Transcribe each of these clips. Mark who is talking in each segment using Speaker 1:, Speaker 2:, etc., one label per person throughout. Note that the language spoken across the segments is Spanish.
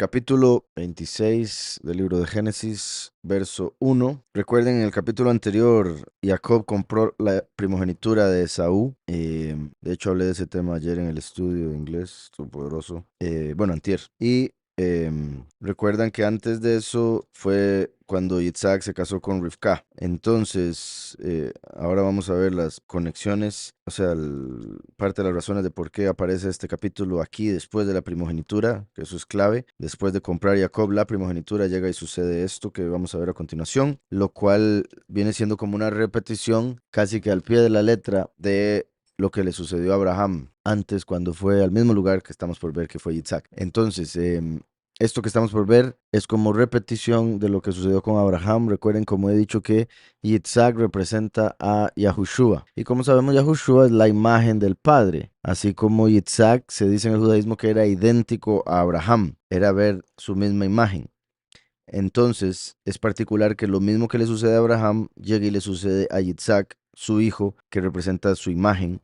Speaker 1: Capítulo 26 del libro de Génesis, verso 1. Recuerden, en el capítulo anterior, Jacob compró la primogenitura de Esaú. De hecho, hablé de ese tema ayer en el estudio de inglés, estuvo poderoso. Bueno, antier. Y recuerdan que antes de eso fue cuando Isaac se casó con Rivka. Entonces, ahora vamos a ver las conexiones, o sea, parte de las razones de por qué aparece este capítulo aquí después de la primogenitura, que eso es clave. Después de comprar Jacob la primogenitura, llega y sucede esto que vamos a ver a continuación, lo cual viene siendo como una repetición casi que al pie de la letra de lo que le sucedió a Abraham antes cuando fue al mismo lugar que estamos por ver que fue Isaac. Entonces, esto que estamos por ver es como repetición de lo que sucedió con Abraham. Recuerden, como he dicho, que Yitzhak representa a Yahushua. Y como sabemos, Yahushua es la imagen del Padre. Así como Yitzhak se dice en el judaísmo que era idéntico a Abraham, era ver su misma imagen. Entonces, es particular que lo mismo que le sucede a Abraham llegue y le sucede a Yitzhak, su hijo, que representa su imagen.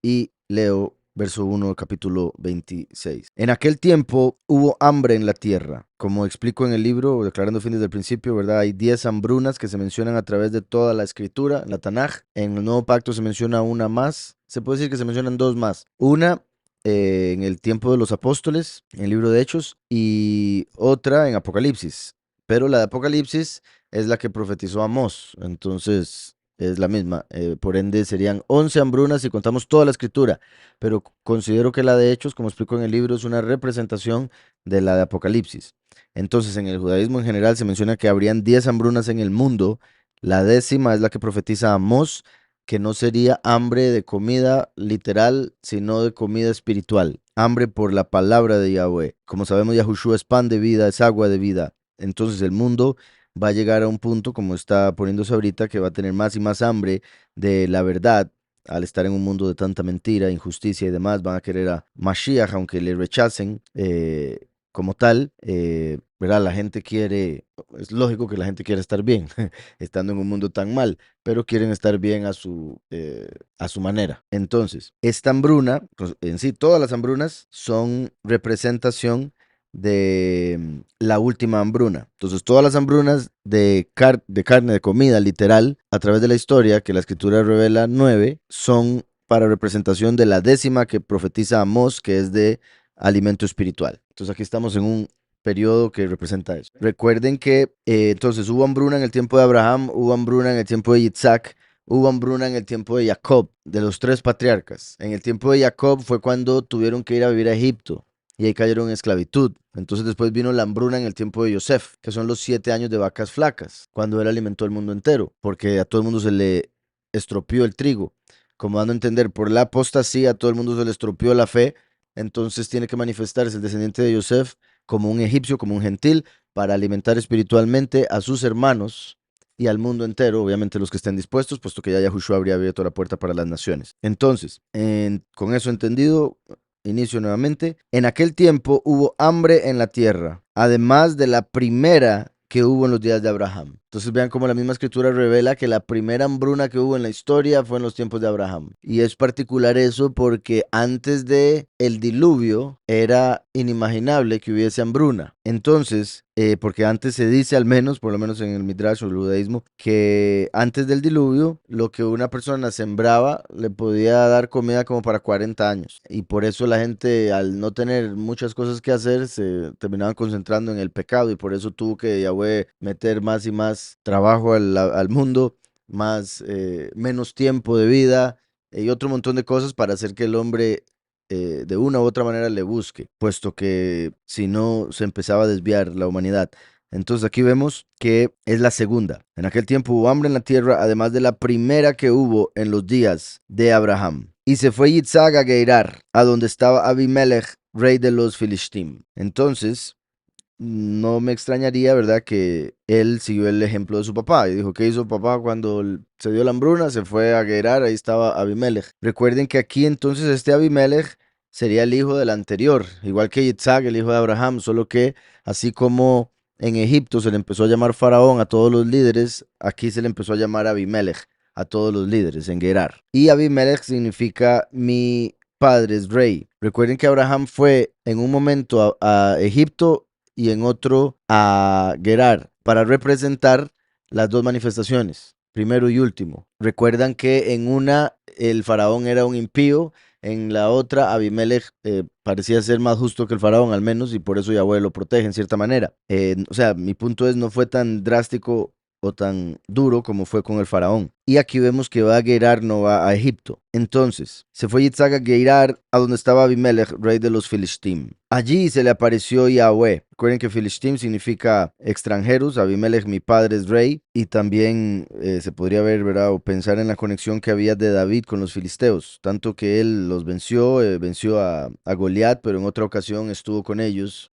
Speaker 1: Y leo verso 1, capítulo 26. En aquel tiempo hubo hambre en la tierra. Como explico en el libro, Declarando Fin desde el Principio, ¿verdad? Hay 10 hambrunas que se mencionan a través de toda la escritura, la Tanaj. En el Nuevo Pacto se menciona una más. Se puede decir que se mencionan dos más. Una en el tiempo de los apóstoles, en el libro de Hechos, y otra en Apocalipsis. Pero la de Apocalipsis es la que profetizó Amós. Entonces, es la misma. Por ende, serían 11 hambrunas si contamos toda la escritura. Pero considero que la de Hechos, como explico en el libro, es una representación de la de Apocalipsis. Entonces, en el judaísmo en general se menciona que habrían 10 hambrunas en el mundo. La décima es la que profetiza Amós, que no sería hambre de comida literal, sino de comida espiritual. Hambre por la palabra de Yahweh. Como sabemos, Yahushua es pan de vida, es agua de vida. Entonces el mundo va a llegar a un punto, como está poniéndose ahorita, que va a tener más y más hambre de la verdad. Al estar en un mundo de tanta mentira, injusticia y demás, van a querer a Mashiach, aunque le rechacen como tal. ¿Verdad? La gente quiere, es lógico que la gente quiere estar bien, estando en un mundo tan mal, pero quieren estar bien a su manera. Entonces, esta hambruna, pues, en sí, todas las hambrunas son representación de la última hambruna. Entonces, todas las hambrunas de carne, de comida, literal, a través de la historia, que la escritura revela 9, son para representación de la décima que profetiza Amós, que es de alimento espiritual. Entonces, aquí estamos en un periodo que representa eso. Recuerden que entonces hubo hambruna en el tiempo de Abraham, hubo hambruna en el tiempo de Isaac, hubo hambruna en el tiempo de Jacob, de los tres patriarcas. En el tiempo de Jacob fue cuando tuvieron que ir a vivir a Egipto y ahí cayeron en esclavitud. Entonces después vino la hambruna en el tiempo de Yosef, que son los 7 años de vacas flacas, cuando él alimentó al mundo entero, porque a todo el mundo se le estropeó el trigo. Como dando a entender, por la apostasía a todo el mundo se le estropeó la fe, entonces tiene que manifestarse el descendiente de Yosef como un egipcio, como un gentil, para alimentar espiritualmente a sus hermanos y al mundo entero, obviamente los que estén dispuestos, puesto que ya Yahushua habría abierto la puerta para las naciones. Entonces, con eso entendido, inicio nuevamente. En aquel tiempo hubo hambre en la tierra, además de la primera que hubo en los días de Abraham. Entonces vean cómo la misma escritura revela que la primera hambruna que hubo en la historia fue en los tiempos de Abraham. Y es particular eso porque antes de el diluvio era inimaginable que hubiese hambruna. Entonces, porque antes se dice al menos, por lo menos en el Midrash o el judaísmo, que antes del diluvio lo que una persona sembraba le podía dar comida como para 40 años. Y por eso la gente, al no tener muchas cosas que hacer, se terminaban concentrando en el pecado y por eso tuvo que Yahweh meter más y más trabajo al mundo, menos tiempo de vida y otro montón de cosas para hacer que el hombre de una u otra manera le busque, puesto que si no se empezaba a desviar la humanidad. Entonces aquí vemos que es la segunda. En aquel tiempo hubo hambre en la tierra, además de la primera que hubo en los días de Abraham. Y se fue Yitzhak a Geirar, a donde estaba Abimelech, rey de los Filistim. Entonces, no me extrañaría, ¿verdad?, que él siguió el ejemplo de su papá y dijo, ¿qué hizo papá cuando se dio la hambruna? Se fue a Gerar, ahí estaba Abimelech. Recuerden que aquí entonces este Abimelech sería el hijo del anterior, igual que Yitzhak, el hijo de Abraham, solo que así como en Egipto se le empezó a llamar faraón a todos los líderes, aquí se le empezó a llamar Abimelech a todos los líderes en Gerar. Y Abimelech significa mi padres rey. Recuerden que Abraham fue en un momento a Egipto y en otro a Gerar para representar las dos manifestaciones, primero y último. Recuerdan que en una el faraón era un impío, en la otra Abimelech parecía ser más justo que el faraón al menos y por eso Yahweh lo protege en cierta manera. O sea, mi punto es, no fue tan drástico o tan duro como fue con el faraón. Y aquí vemos que va a Gerar, no va a Egipto. Entonces, se fue Yitzhak a Gerar, a donde estaba Abimelech, rey de los Filistim. Allí se le apareció Yahweh. Recuerden que Filistim significa extranjeros, Abimelech, mi padre, es rey, y también se podría ver, ¿verdad? O pensar en la conexión que había de David con los filisteos, tanto que él los venció, venció a Goliat, pero en otra ocasión estuvo con ellos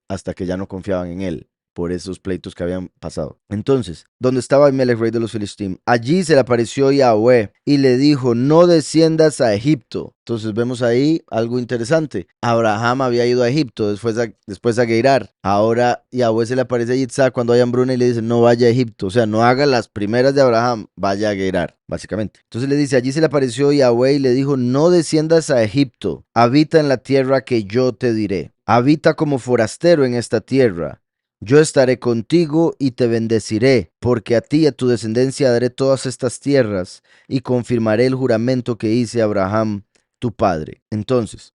Speaker 1: hasta que ya no confiaban en él por esos pleitos que habían pasado. Entonces, donde estaba Abimelech, rey de los Filistim, allí se le apareció Yahweh y le dijo, no desciendas a Egipto. Entonces vemos ahí algo interesante. Abraham había ido a Egipto, después a Gerar. Ahora Yahweh se le aparece a Yitzhak cuando hay hambruna y le dice, no vaya a Egipto. O sea, no haga las primeras de Abraham, vaya a Gerar, básicamente. Entonces le dice, allí se le apareció Yahweh y le dijo, no desciendas a Egipto, habita en la tierra que yo te diré. Habita como forastero en esta tierra. Yo estaré contigo y te bendeciré, porque a ti y a tu descendencia daré todas estas tierras y confirmaré el juramento que hice a Abraham, tu padre. Entonces,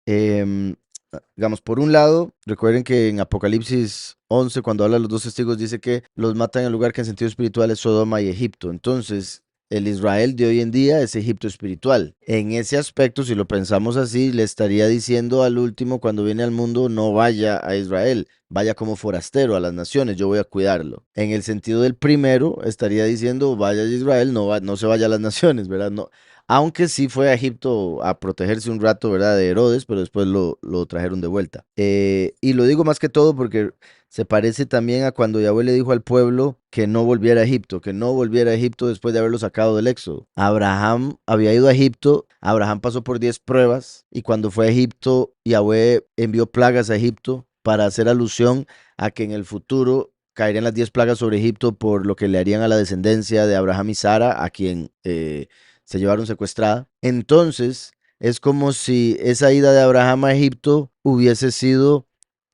Speaker 1: digamos, por un lado, recuerden que en Apocalipsis 11, cuando habla de los dos testigos, dice que los matan en el lugar que en sentido espiritual es Sodoma y Egipto. Entonces, el Israel de hoy en día es Egipto espiritual. En ese aspecto, si lo pensamos así, le estaría diciendo al último cuando viene al mundo, no vaya a Israel, vaya como forastero a las naciones, yo voy a cuidarlo. En el sentido del primero, estaría diciendo, vaya a Israel, no se vaya a las naciones, ¿verdad? No, aunque sí fue a Egipto a protegerse un rato, ¿verdad? De Herodes, pero después lo trajeron de vuelta. Y lo digo más que todo porque se parece también a cuando Yahweh le dijo al pueblo que no volviera a Egipto, que no volviera a Egipto después de haberlo sacado del éxodo. Abraham había ido a Egipto, Abraham pasó por 10 pruebas y cuando fue a Egipto, Yahweh envió plagas a Egipto para hacer alusión a que en el futuro caerían las 10 plagas sobre Egipto por lo que le harían a la descendencia de Abraham y Sara, a quien se llevaron secuestrada. Entonces, es como si esa ida de Abraham a Egipto hubiese sido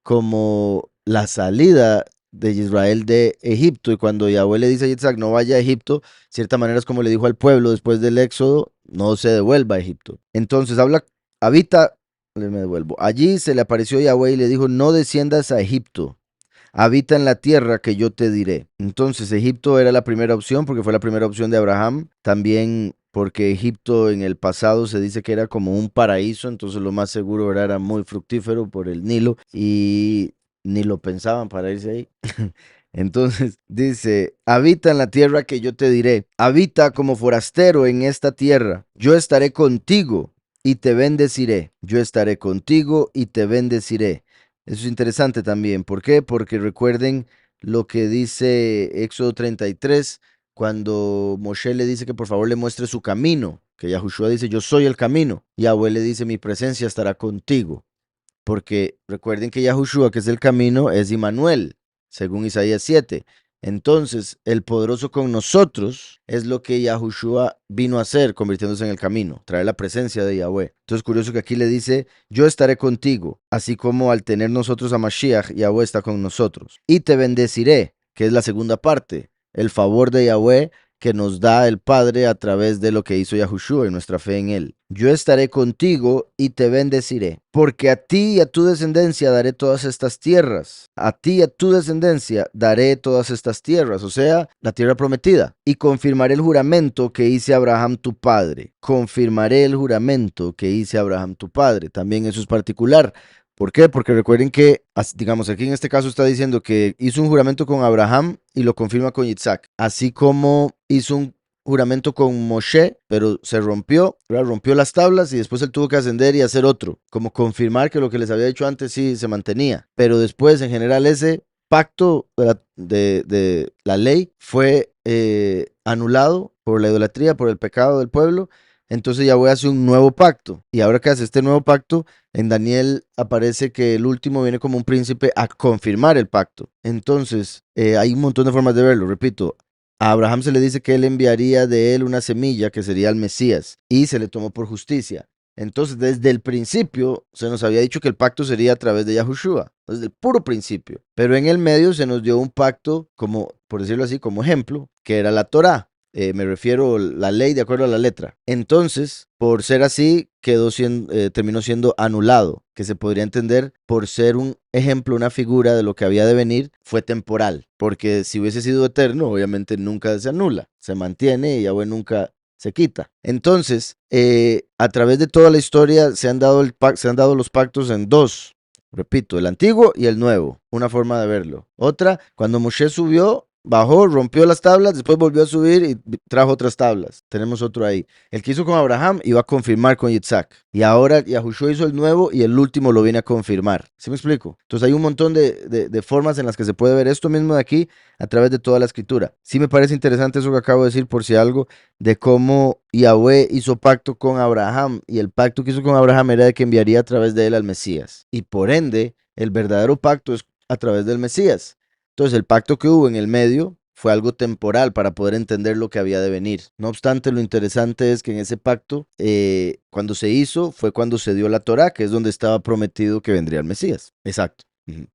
Speaker 1: como la salida de Israel de Egipto. Y cuando Yahweh le dice a Yitzhak, no vaya a Egipto, de cierta manera es como le dijo al pueblo después del éxodo, no se devuelva a Egipto. Entonces, habita, me devuelvo. Allí se le apareció Yahweh y le dijo, no desciendas a Egipto. Habita en la tierra que yo te diré. Entonces, Egipto era la primera opción porque fue la primera opción de Abraham. También porque Egipto en el pasado se dice que era como un paraíso, entonces lo más seguro era muy fructífero por el Nilo y ni lo pensaban para irse ahí. Entonces dice, habita en la tierra que yo te diré, habita como forastero en esta tierra, yo estaré contigo y te bendeciré, yo estaré contigo y te bendeciré. Eso es interesante también. ¿Por qué? Porque recuerden lo que dice Éxodo 33, cuando Moshe le dice que por favor le muestre su camino, que Yahushua dice, yo soy el camino. Y Yahweh le dice, mi presencia estará contigo. Porque recuerden que Yahushua, que es el camino, es Immanuel, según Isaías 7. Entonces, el poderoso con nosotros es lo que Yahushua vino a hacer, convirtiéndose en el camino, traer la presencia de Yahweh. Entonces, curioso que aquí le dice, yo estaré contigo, así como al tener nosotros a Mashiach, Yahweh está con nosotros. Y te bendeciré, que es la segunda parte, el favor de Yahweh que nos da el Padre a través de lo que hizo Yahushua y nuestra fe en él. Yo estaré contigo y te bendeciré, porque a ti y a tu descendencia daré todas estas tierras. A ti y a tu descendencia daré todas estas tierras, o sea, la tierra prometida. Y confirmaré el juramento que hice a Abraham tu padre. Confirmaré el juramento que hice a Abraham tu padre. También eso es particular. ¿Por qué? Porque recuerden que, digamos, aquí en este caso está diciendo que hizo un juramento con Abraham y lo confirma con Isaac, así como hizo un juramento con Moshe, pero se rompió, ¿verdad? Rompió las tablas y después él tuvo que ascender y hacer otro, como confirmar que lo que les había dicho antes sí se mantenía. Pero después, en general, ese pacto de la ley fue anulado por la idolatría, por el pecado del pueblo. Entonces Yahweh hace un nuevo pacto. Y ahora que hace este nuevo pacto, en Daniel aparece que el último viene como un príncipe a confirmar el pacto. Entonces, hay un montón de formas de verlo. Repito, a Abraham se le dice que él enviaría de él una semilla que sería el Mesías y se le tomó por justicia. Entonces, desde el principio se nos había dicho que el pacto sería a través de Yahushua, desde el puro principio. Pero en el medio se nos dio un pacto, como, por decirlo así, como ejemplo, que era la Torá. Me refiero a la ley de acuerdo a la letra. Entonces, por ser así, terminó siendo anulado, que se podría entender por ser un ejemplo, una figura de lo que había de venir, fue temporal. Porque si hubiese sido eterno, obviamente nunca se anula, se mantiene y Yahweh nunca se quita. Entonces, a través de toda la historia se han dado los pactos en dos. Repito, el antiguo y el nuevo. Una forma de verlo. Otra, cuando Moshe subió, bajó, rompió las tablas, después volvió a subir y trajo otras tablas. Tenemos otro ahí. El que hizo con Abraham iba a confirmar con Yitzhak. Y ahora Yahushua hizo el nuevo y el último lo viene a confirmar. ¿Sí me explico? Entonces hay un montón de formas en las que se puede ver esto mismo de aquí a través de toda la escritura. Sí me parece interesante eso que acabo de decir por si algo, de cómo Yahweh hizo pacto con Abraham y el pacto que hizo con Abraham era de que enviaría a través de él al Mesías. Y por ende, el verdadero pacto es a través del Mesías. Entonces, el pacto que hubo en el medio fue algo temporal para poder entender lo que había de venir. No obstante, lo interesante es que en ese pacto, cuando se hizo, fue cuando se dio la Torá, que es donde estaba prometido que vendría el Mesías. Exacto.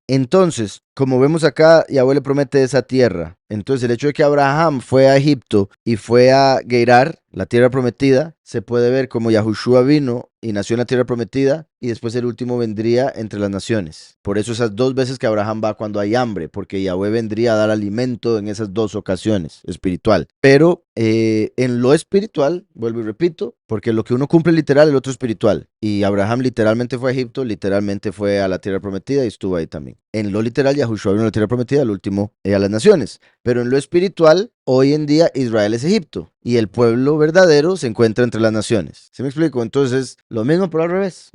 Speaker 1: Entonces, como vemos acá, Yahweh le promete esa tierra. Entonces, el hecho de que Abraham fue a Egipto y fue a Gerar, la tierra prometida, se puede ver como Yahushua vino y nació en la tierra prometida y después el último vendría entre las naciones. Por eso esas dos veces que Abraham va cuando hay hambre, porque Yahweh vendría a dar alimento en esas dos ocasiones, espiritual. Pero en lo espiritual, vuelvo y repito, porque lo que uno cumple literal, el otro espiritual. Y Abraham literalmente fue a Egipto, literalmente fue a la tierra prometida y estuvo ahí también. En lo literal, Yahushua vino a la tierra prometida, el último a las naciones. Pero en lo espiritual, hoy en día Israel es Egipto y el pueblo verdadero se encuentra entre las naciones. ¿Sí me explico? Entonces, lo mismo pero al revés.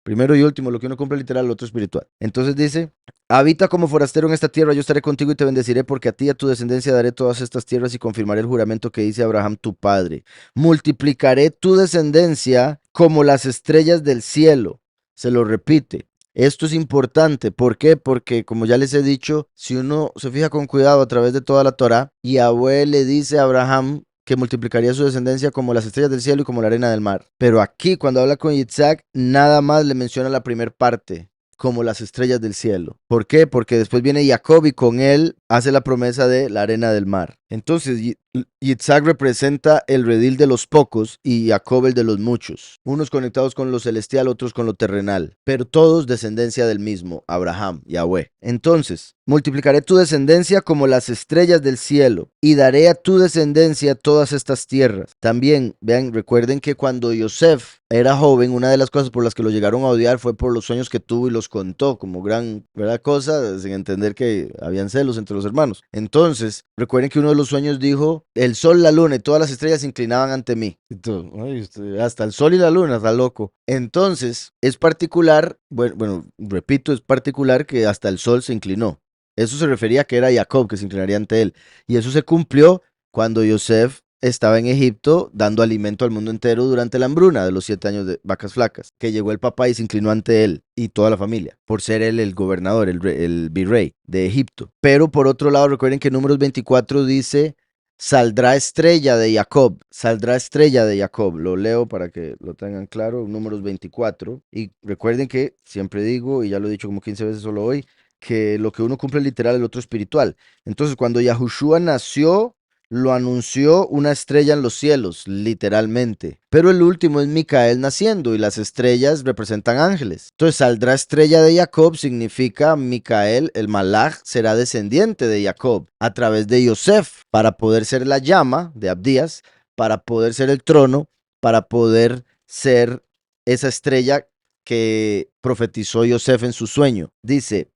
Speaker 1: Primero y último, lo que uno cumple literal, lo otro espiritual. Entonces dice, habita como forastero en esta tierra, yo estaré contigo y te bendeciré porque a ti y a tu descendencia daré todas estas tierras y confirmaré el juramento que hice a Abraham tu padre. Multiplicaré tu descendencia como las estrellas del cielo. Se lo repite. Esto es importante. ¿Por qué? Porque, como ya les he dicho, si uno se fija con cuidado a través de toda la Torá, Yahweh le dice a Abraham que multiplicaría su descendencia como las estrellas del cielo y como la arena del mar. Pero aquí, cuando habla con Yitzhak, nada más le menciona la primera parte, como las estrellas del cielo. ¿Por qué? Porque después viene Jacob y con él hace la promesa de la arena del mar. Entonces, Yitzhak representa el redil de los pocos y Jacob el de los muchos. Unos conectados con lo celestial, otros con lo terrenal. Pero todos descendencia del mismo, Abraham, Yahweh. Entonces, multiplicaré tu descendencia como las estrellas del cielo y daré a tu descendencia todas estas tierras. También, vean, recuerden que cuando Yosef era joven, una de las cosas por las que lo llegaron a odiar fue por los sueños que tuvo y los contó como gran, ¿verdad? Cosa, sin entender que habían celos entre los hermanos. Entonces, recuerden que uno de los sueños dijo, el sol, la luna y todas las estrellas se inclinaban ante mí. Entonces, ay, hasta el sol y la luna, está loco. Entonces, es particular, bueno, repito, es particular que hasta el sol se inclinó. Eso se refería a que era Jacob que se inclinaría ante él. Y eso se cumplió cuando Yosef estaba en Egipto dando alimento al mundo entero durante la hambruna de los 7 años de vacas flacas, que llegó el papá y se inclinó ante él y toda la familia, por ser él el gobernador, el virrey de Egipto. Pero por otro lado, recuerden que Números 24 dice, saldrá estrella de Jacob, saldrá estrella de Jacob. Lo leo para que lo tengan claro, Números 24. Y recuerden que siempre digo, y ya lo he dicho como 15 veces solo hoy, que lo que uno cumple literal, el otro espiritual. Entonces, cuando Yahushua nació, lo anunció una estrella en los cielos, literalmente. Pero el último es Micael naciendo y las estrellas representan ángeles. Entonces saldrá estrella de Jacob significa Micael, el Malach, será descendiente de Jacob a través de Yosef para poder ser la llama de Abdías, para poder ser el trono, para poder ser esa estrella que profetizó Yosef en su sueño. Dice,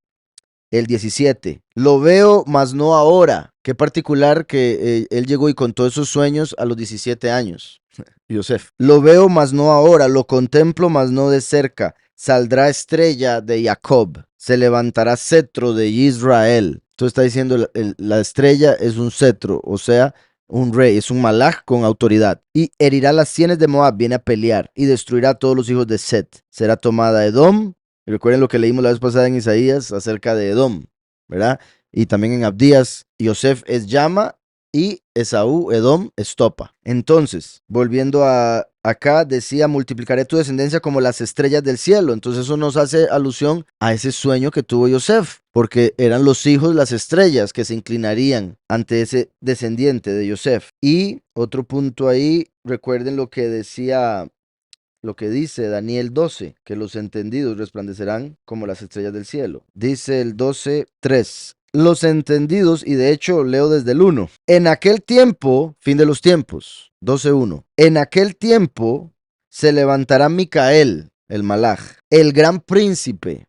Speaker 1: el 17. Lo veo, mas no ahora. Qué particular que él llegó y contó esos sueños a los 17 años. Yosef. Lo veo, mas no ahora. Lo contemplo, mas no de cerca. Saldrá estrella de Jacob. Se levantará cetro de Israel. Entonces está diciendo, la estrella es un cetro, o sea, un rey, es un malach con autoridad. Y herirá las sienes de Moab, viene a pelear, y destruirá a todos los hijos de Set. Será tomada Edom. Y recuerden lo que leímos la vez pasada en Isaías acerca de Edom, ¿verdad? Y también en Abdías, Yosef es llama y Esaú, Edom, es topa. Entonces, volviendo a acá decía, multiplicaré tu descendencia como las estrellas del cielo. Entonces eso nos hace alusión a ese sueño que tuvo Yosef, porque eran los hijos, las estrellas, que se inclinarían ante ese descendiente de Yosef. Y otro punto ahí, recuerden lo que decía, lo que dice Daniel 12, que los entendidos resplandecerán como las estrellas del cielo. Dice el 12:3. Los entendidos, y de hecho leo desde el 1. En aquel tiempo, fin de los tiempos, 12:1. En aquel tiempo se levantará Micael, el Malaj, el gran príncipe,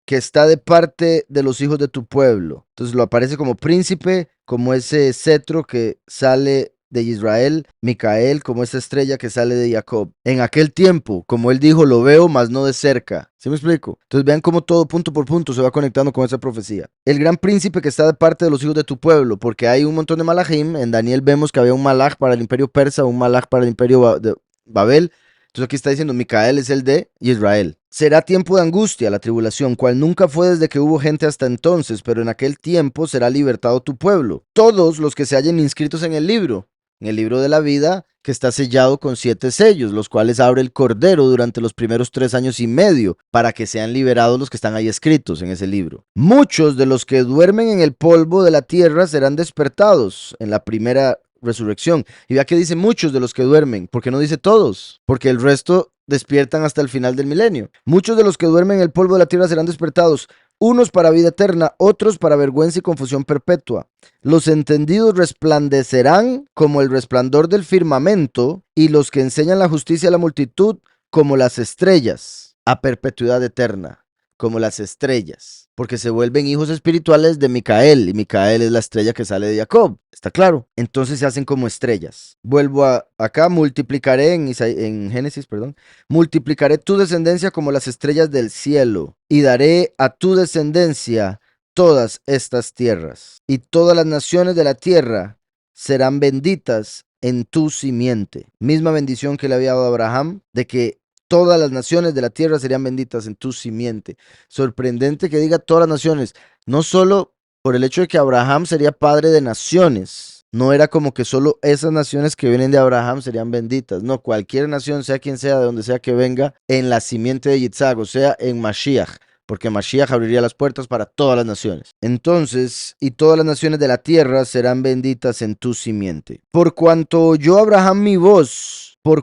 Speaker 1: que está de parte de los hijos de tu pueblo. Entonces lo aparece como príncipe, como ese cetro que sale de Israel, Micael como esa estrella que sale de Jacob. En aquel tiempo, como él dijo, lo veo, mas no de cerca. ¿Sí me explico? Entonces vean cómo todo punto por punto se va conectando con esa profecía. El gran príncipe que está de parte de los hijos de tu pueblo, porque hay un montón de malajim. En Daniel vemos que había un malaj para el imperio persa, un malaj para el imperio de Babel. Entonces aquí está diciendo, Micael es el de Israel. Será tiempo de angustia, la tribulación, cual nunca fue desde que hubo gente hasta entonces, pero en aquel tiempo será libertado tu pueblo. Todos los que se hallen inscritos en el libro de la vida, que está sellado con 7 sellos, los cuales abre el Cordero durante los primeros 3 años y medio, para que sean liberados los que están ahí escritos en ese libro. Muchos de los que duermen en el polvo de la tierra serán despertados en la primera resurrección. Y vea que dice muchos de los que duermen, porque no dice todos, porque el resto despiertan hasta el final del milenio. Muchos de los que duermen en el polvo de la tierra serán despertados, unos para vida eterna, otros para vergüenza y confusión perpetua. Los entendidos resplandecerán como el resplandor del firmamento, y los que enseñan la justicia a la multitud como las estrellas, a perpetuidad eterna, como las estrellas, porque se vuelven hijos espirituales de Micael, y Micael es la estrella que sale de Jacob, ¿está claro? Entonces se hacen como estrellas. Vuelvo acá, multiplicaré en Génesis, perdón, multiplicaré tu descendencia como las estrellas del cielo, y daré a tu descendencia todas estas tierras, y todas las naciones de la tierra serán benditas en tu simiente. Misma bendición que le había dado a Abraham, de que todas las naciones de la tierra serían benditas en tu simiente. Sorprendente que diga todas las naciones, no solo por el hecho de que Abraham sería padre de naciones. No era como que solo esas naciones que vienen de Abraham serían benditas. No, cualquier nación, sea quien sea, de donde sea que venga, en la simiente de Yitzhak, o sea, en Mashiach, porque Mashiach abriría las puertas para todas las naciones. Entonces, y todas las naciones de la tierra serán benditas en tu simiente. Por cuanto oyó Abraham mi voz, y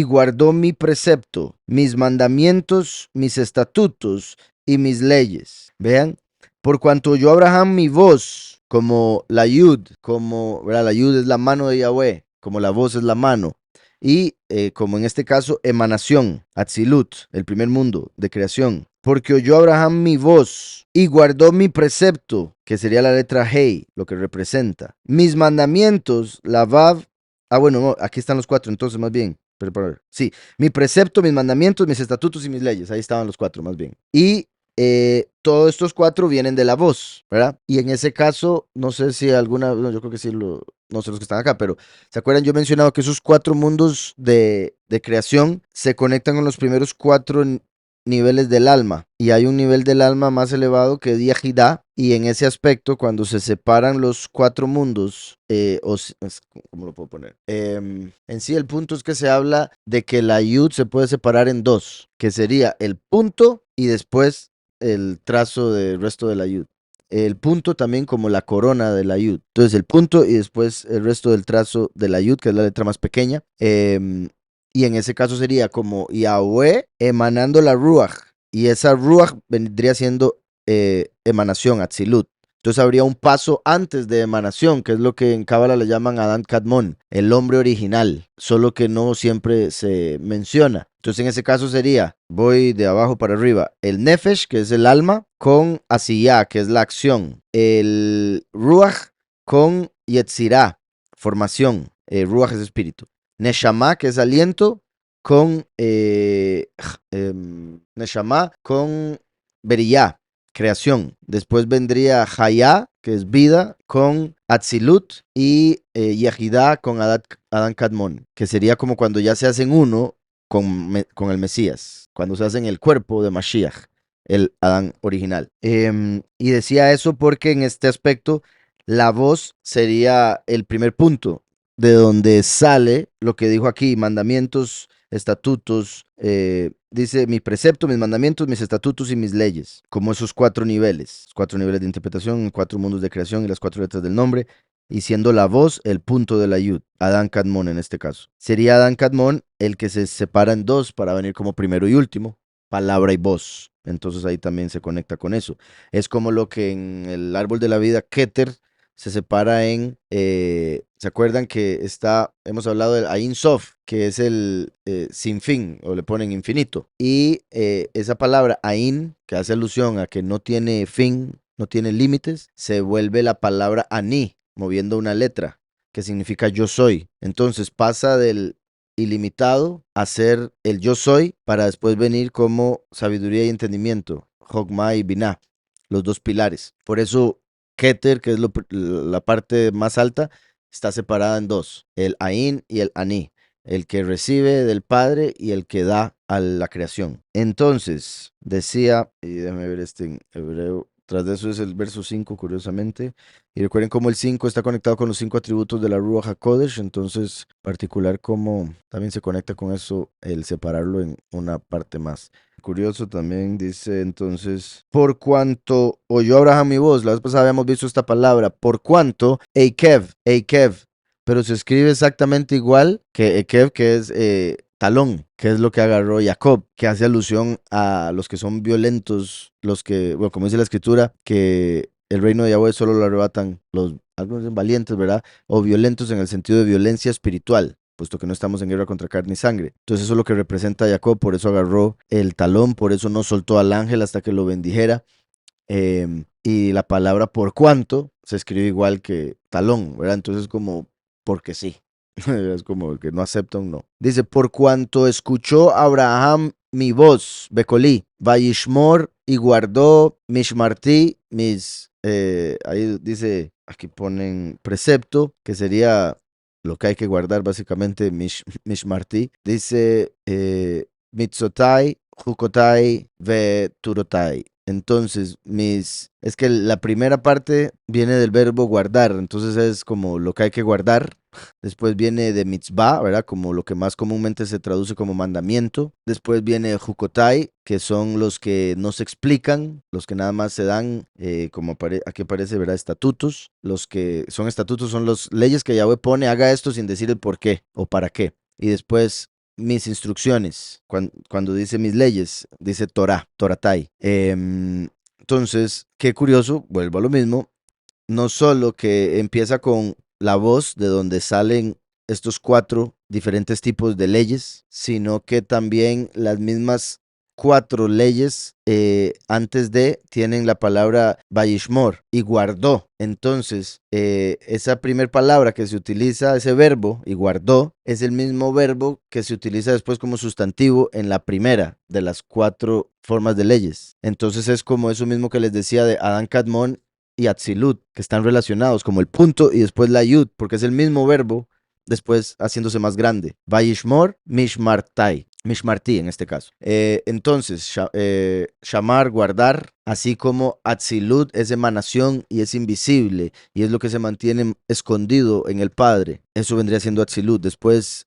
Speaker 1: guardó mi precepto, mis mandamientos, mis estatutos y mis leyes. Vean, por cuanto oyó Abraham mi voz, como la yud, como, ¿verdad? La yud es la mano de Yahweh, como la voz es la mano. Y como en este caso, emanación, Atzilut, el primer mundo de creación. Porque oyó Abraham mi voz y guardó mi precepto, que sería la letra Hei, lo que representa. Mis mandamientos, la Vav. Ah, bueno, no, aquí están los 4, entonces más bien. Sí, mi precepto, mis mandamientos, mis estatutos y mis leyes. Ahí estaban los 4 más bien. Y todos estos 4 vienen de la voz, ¿verdad? Y en ese caso, no sé si alguna, no, yo creo que sí, no sé los que están acá, pero ¿se acuerdan? Yo he mencionado que esos 4 mundos de creación se conectan con los primeros 4 niveles del alma, y hay un nivel del alma más elevado que es Yahidá, y en ese aspecto, cuando se separan los 4 mundos, ¿cómo lo puedo poner? En sí, el punto es que se habla de que la Yud se puede separar en 2, que sería el punto y después el trazo del resto de la yud. El punto también como la corona de la yud. Entonces el punto y después el resto del trazo de la yud, que es la letra más pequeña. Y en ese caso sería como Yahweh emanando la Ruach. Y esa Ruach vendría siendo emanación, Atzilut. Entonces habría un paso antes de emanación, que es lo que en Cábala le llaman Adán Kadmon, el hombre original, solo que no siempre se menciona. Entonces en ese caso sería, voy de abajo para arriba, el Nefesh, que es el alma, con Asiyah, que es la acción, el Ruach con Yetzirah, formación, Ruach es espíritu, Neshama, que es aliento, con Neshama, con Beriyah, creación. Después vendría Hayá, que es vida, con Atzilut, y Yehidá con Adán Kadmon, que sería como cuando ya se hacen uno con el Mesías, cuando se hacen el cuerpo de Mashiach, el Adán original. Y decía eso porque en este aspecto la voz sería el primer punto, de donde sale lo que dijo aquí, mandamientos, estatutos, dice mi precepto, mis mandamientos, mis estatutos y mis leyes, como esos 4 niveles, 4 niveles de interpretación, 4 mundos de creación y las 4 letras del nombre, y siendo la voz el punto de la yud, Adán Kadmon en este caso. Sería Adán Kadmon el que se separa en dos para venir como primero y último, palabra y voz. Entonces ahí también se conecta con eso. Es como lo que en el árbol de la vida, Keter, se separa en, ¿se acuerdan que hemos hablado del Ain Sof, que es el sin fin, o le ponen infinito? Y esa palabra Ain, que hace alusión a que no tiene fin, no tiene límites, se vuelve la palabra Ani, moviendo una letra, que significa yo soy. Entonces pasa del ilimitado a ser el yo soy, para después venir como sabiduría y entendimiento, Jogma y Binah, los dos pilares. Por eso Keter, que es la parte más alta, está separada en dos, el Ain y el Ani, el que recibe del Padre y el que da a la creación. Entonces, decía, y déjame ver este en hebreo, tras de eso es el verso 5, curiosamente, y recuerden cómo el 5 está conectado con los 5 atributos de la Ruach HaKodesh, entonces, particular cómo también se conecta con eso, el separarlo en una parte más. Curioso también dice entonces, por cuanto oyó Abraham mi voz, la vez pasada habíamos visto esta palabra, por cuanto, Eikev, pero se escribe exactamente igual que Ekev, que es talón, que es lo que agarró Jacob, que hace alusión a los que son violentos, los que, bueno, como dice la escritura, que el reino de Yahweh solo lo arrebatan los, algunos dicen valientes, ¿verdad? O violentos en el sentido de violencia espiritual, puesto que no estamos en guerra contra carne y sangre. Entonces eso es lo que representa a Jacob, por eso agarró el talón, por eso no soltó al ángel hasta que lo bendijera. Y la palabra por cuanto se escribe igual que talón, ¿verdad? Entonces como porque sí. Es como que no acepta un no. Dice, por cuanto escuchó Abraham mi voz, Becolí, Vayishmor, y guardó Mishmartí, ahí dice, aquí ponen precepto, que sería lo que hay que guardar básicamente, Mishmartí. Dice, Mitzotai, Jukotai, Veturotai. Entonces, es que la primera parte viene del verbo guardar, entonces es como lo que hay que guardar. Después viene de mitzvah, ¿verdad? Como lo que más comúnmente se traduce como mandamiento. Después viene jukotai, que son los que no se explican, los que nada más se dan, como aquí aparece, ¿verdad? Estatutos. Los que son estatutos son las leyes que Yahweh pone, haga esto sin decir el por qué o para qué. Y después mis instrucciones, cuando dice mis leyes, dice Torah, Toratai. Entonces, qué curioso, vuelvo a lo mismo, no solo que empieza con la voz de donde salen estos 4 diferentes tipos de leyes, sino que también las mismas 4 leyes antes de tienen la palabra Bayishmor y guardó. Entonces, esa primera palabra que se utiliza, ese verbo, y guardó, es el mismo verbo que se utiliza después como sustantivo en la primera de las 4 formas de leyes. Entonces es como eso mismo que les decía de Adán Kadmon y Atzilut, que están relacionados, como el punto y después la yud, porque es el mismo verbo, después haciéndose más grande. Vayishmor, mishmartai, mishmarti en este caso. Entonces, shamar, guardar, así como Atzilut es emanación y es invisible, y es lo que se mantiene escondido en el Padre. Eso vendría siendo Atzilut. Después,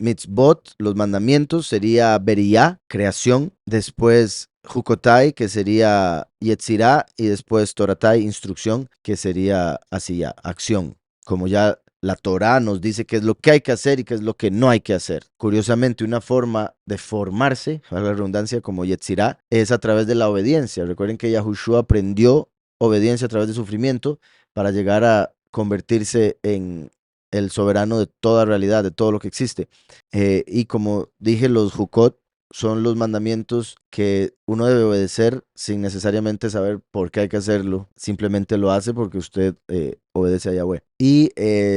Speaker 1: mitzvot, los mandamientos, sería Beriah, creación. Después, Jukotai, que sería Yetzirah, y después Toratai, instrucción, que sería así ya, acción. Como ya la Torah nos dice qué es lo que hay que hacer y qué es lo que no hay que hacer. Curiosamente, una forma de formarse, a la redundancia, como Yetzirah, es a través de la obediencia. Recuerden que Yahushua aprendió obediencia a través de sufrimiento para llegar a convertirse en el soberano de toda realidad, de todo lo que existe. Y como dije, los Jukot son los mandamientos que uno debe obedecer sin necesariamente saber por qué hay que hacerlo. Simplemente lo hace porque usted obedece a Yahweh. Y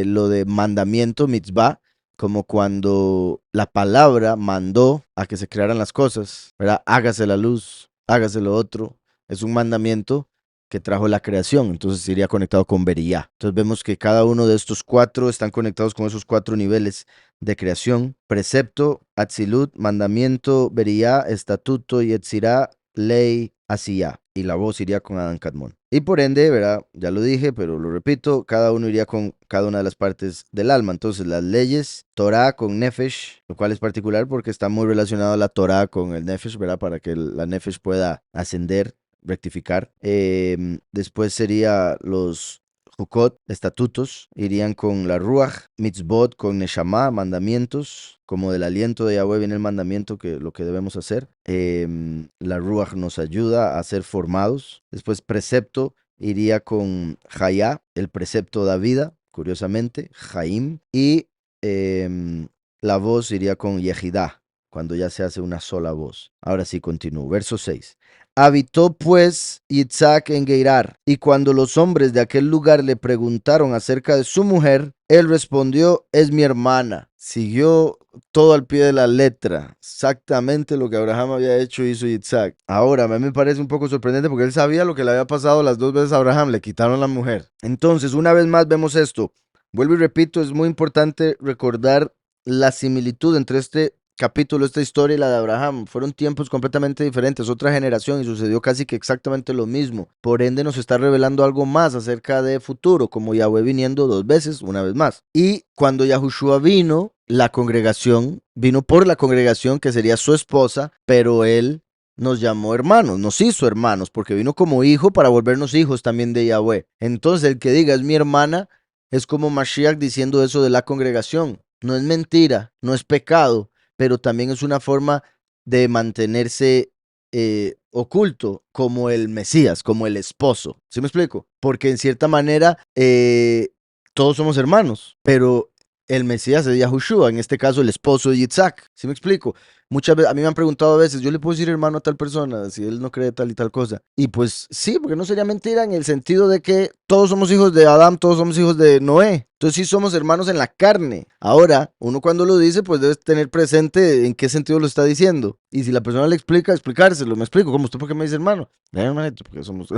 Speaker 1: lo de mandamiento, mitzvah, como cuando la palabra mandó a que se crearan las cosas, ¿verdad? Hágase la luz, hágase lo otro. Es un mandamiento que trajo la creación, entonces iría conectado con Beria. Entonces vemos que cada uno de estos 4 están conectados con esos 4 niveles de creación: precepto, atzilut, mandamiento, Beria, estatuto, yetzirah, ley, Asía, y la voz iría con Adán Kadmon. Y por ende, ¿verdad? Ya lo dije, pero lo repito, cada uno iría con cada una de las partes del alma. Entonces, las leyes, Torah con Nefesh, lo cual es particular porque está muy relacionado la Torah con el Nefesh, ¿verdad? Para que la Nefesh pueda ascender, rectificar. Después sería los Jukot, estatutos, irían con la Ruach, Mitzvot con Neshama, mandamientos, como del aliento de Yahweh viene el mandamiento que lo que debemos hacer. La Ruach nos ayuda a ser formados. Después precepto iría con Hayá, el precepto da vida, curiosamente, Jaim. Y la voz iría con Yehidá, cuando ya se hace una sola voz. Ahora sí continúo. Verso 6. Habitó pues Yitzhak en Geirar, y cuando los hombres de aquel lugar le preguntaron acerca de su mujer, él respondió, es mi hermana. Siguió todo al pie de la letra, exactamente lo que Abraham había hecho hizo Yitzhak. Ahora, a mí me parece un poco sorprendente porque él sabía lo que le había pasado las dos veces a Abraham, le quitaron la mujer. Entonces, una vez más vemos esto. Vuelvo y repito, es muy importante recordar la similitud entre este capítulo, esta historia y la de Abraham. Fueron tiempos completamente diferentes, otra generación y sucedió casi que exactamente lo mismo. Por ende nos está revelando algo más acerca de futuro, como Yahweh viniendo dos veces, una vez más. Y cuando Yahushua vino, la congregación, vino por la congregación que sería su esposa, pero él nos llamó hermanos, nos hizo hermanos, porque vino como hijo para volvernos hijos también de Yahweh. Entonces el que diga es mi hermana, es como Mashiach diciendo eso de la congregación. No es mentira, no es pecado, pero también es una forma de mantenerse oculto como el Mesías, como el esposo. ¿Sí me explico? Porque en cierta manera todos somos hermanos, pero el Mesías es Yahushua, en este caso el esposo de Yitzhak. ¿Sí me explico? Muchas veces, a mí me han preguntado a veces, yo le puedo decir hermano a tal persona si él no cree tal y tal cosa. Y pues sí, porque no sería mentira en el sentido de que todos somos hijos de Adán, todos somos hijos de Noé. Entonces sí somos hermanos en la carne. Ahora, uno cuando lo dice, pues debe tener presente en qué sentido lo está diciendo. Y si la persona le explica, explicárselo. Me explico, ¿cómo usted por qué me dice hermano? Hermanito, porque somos...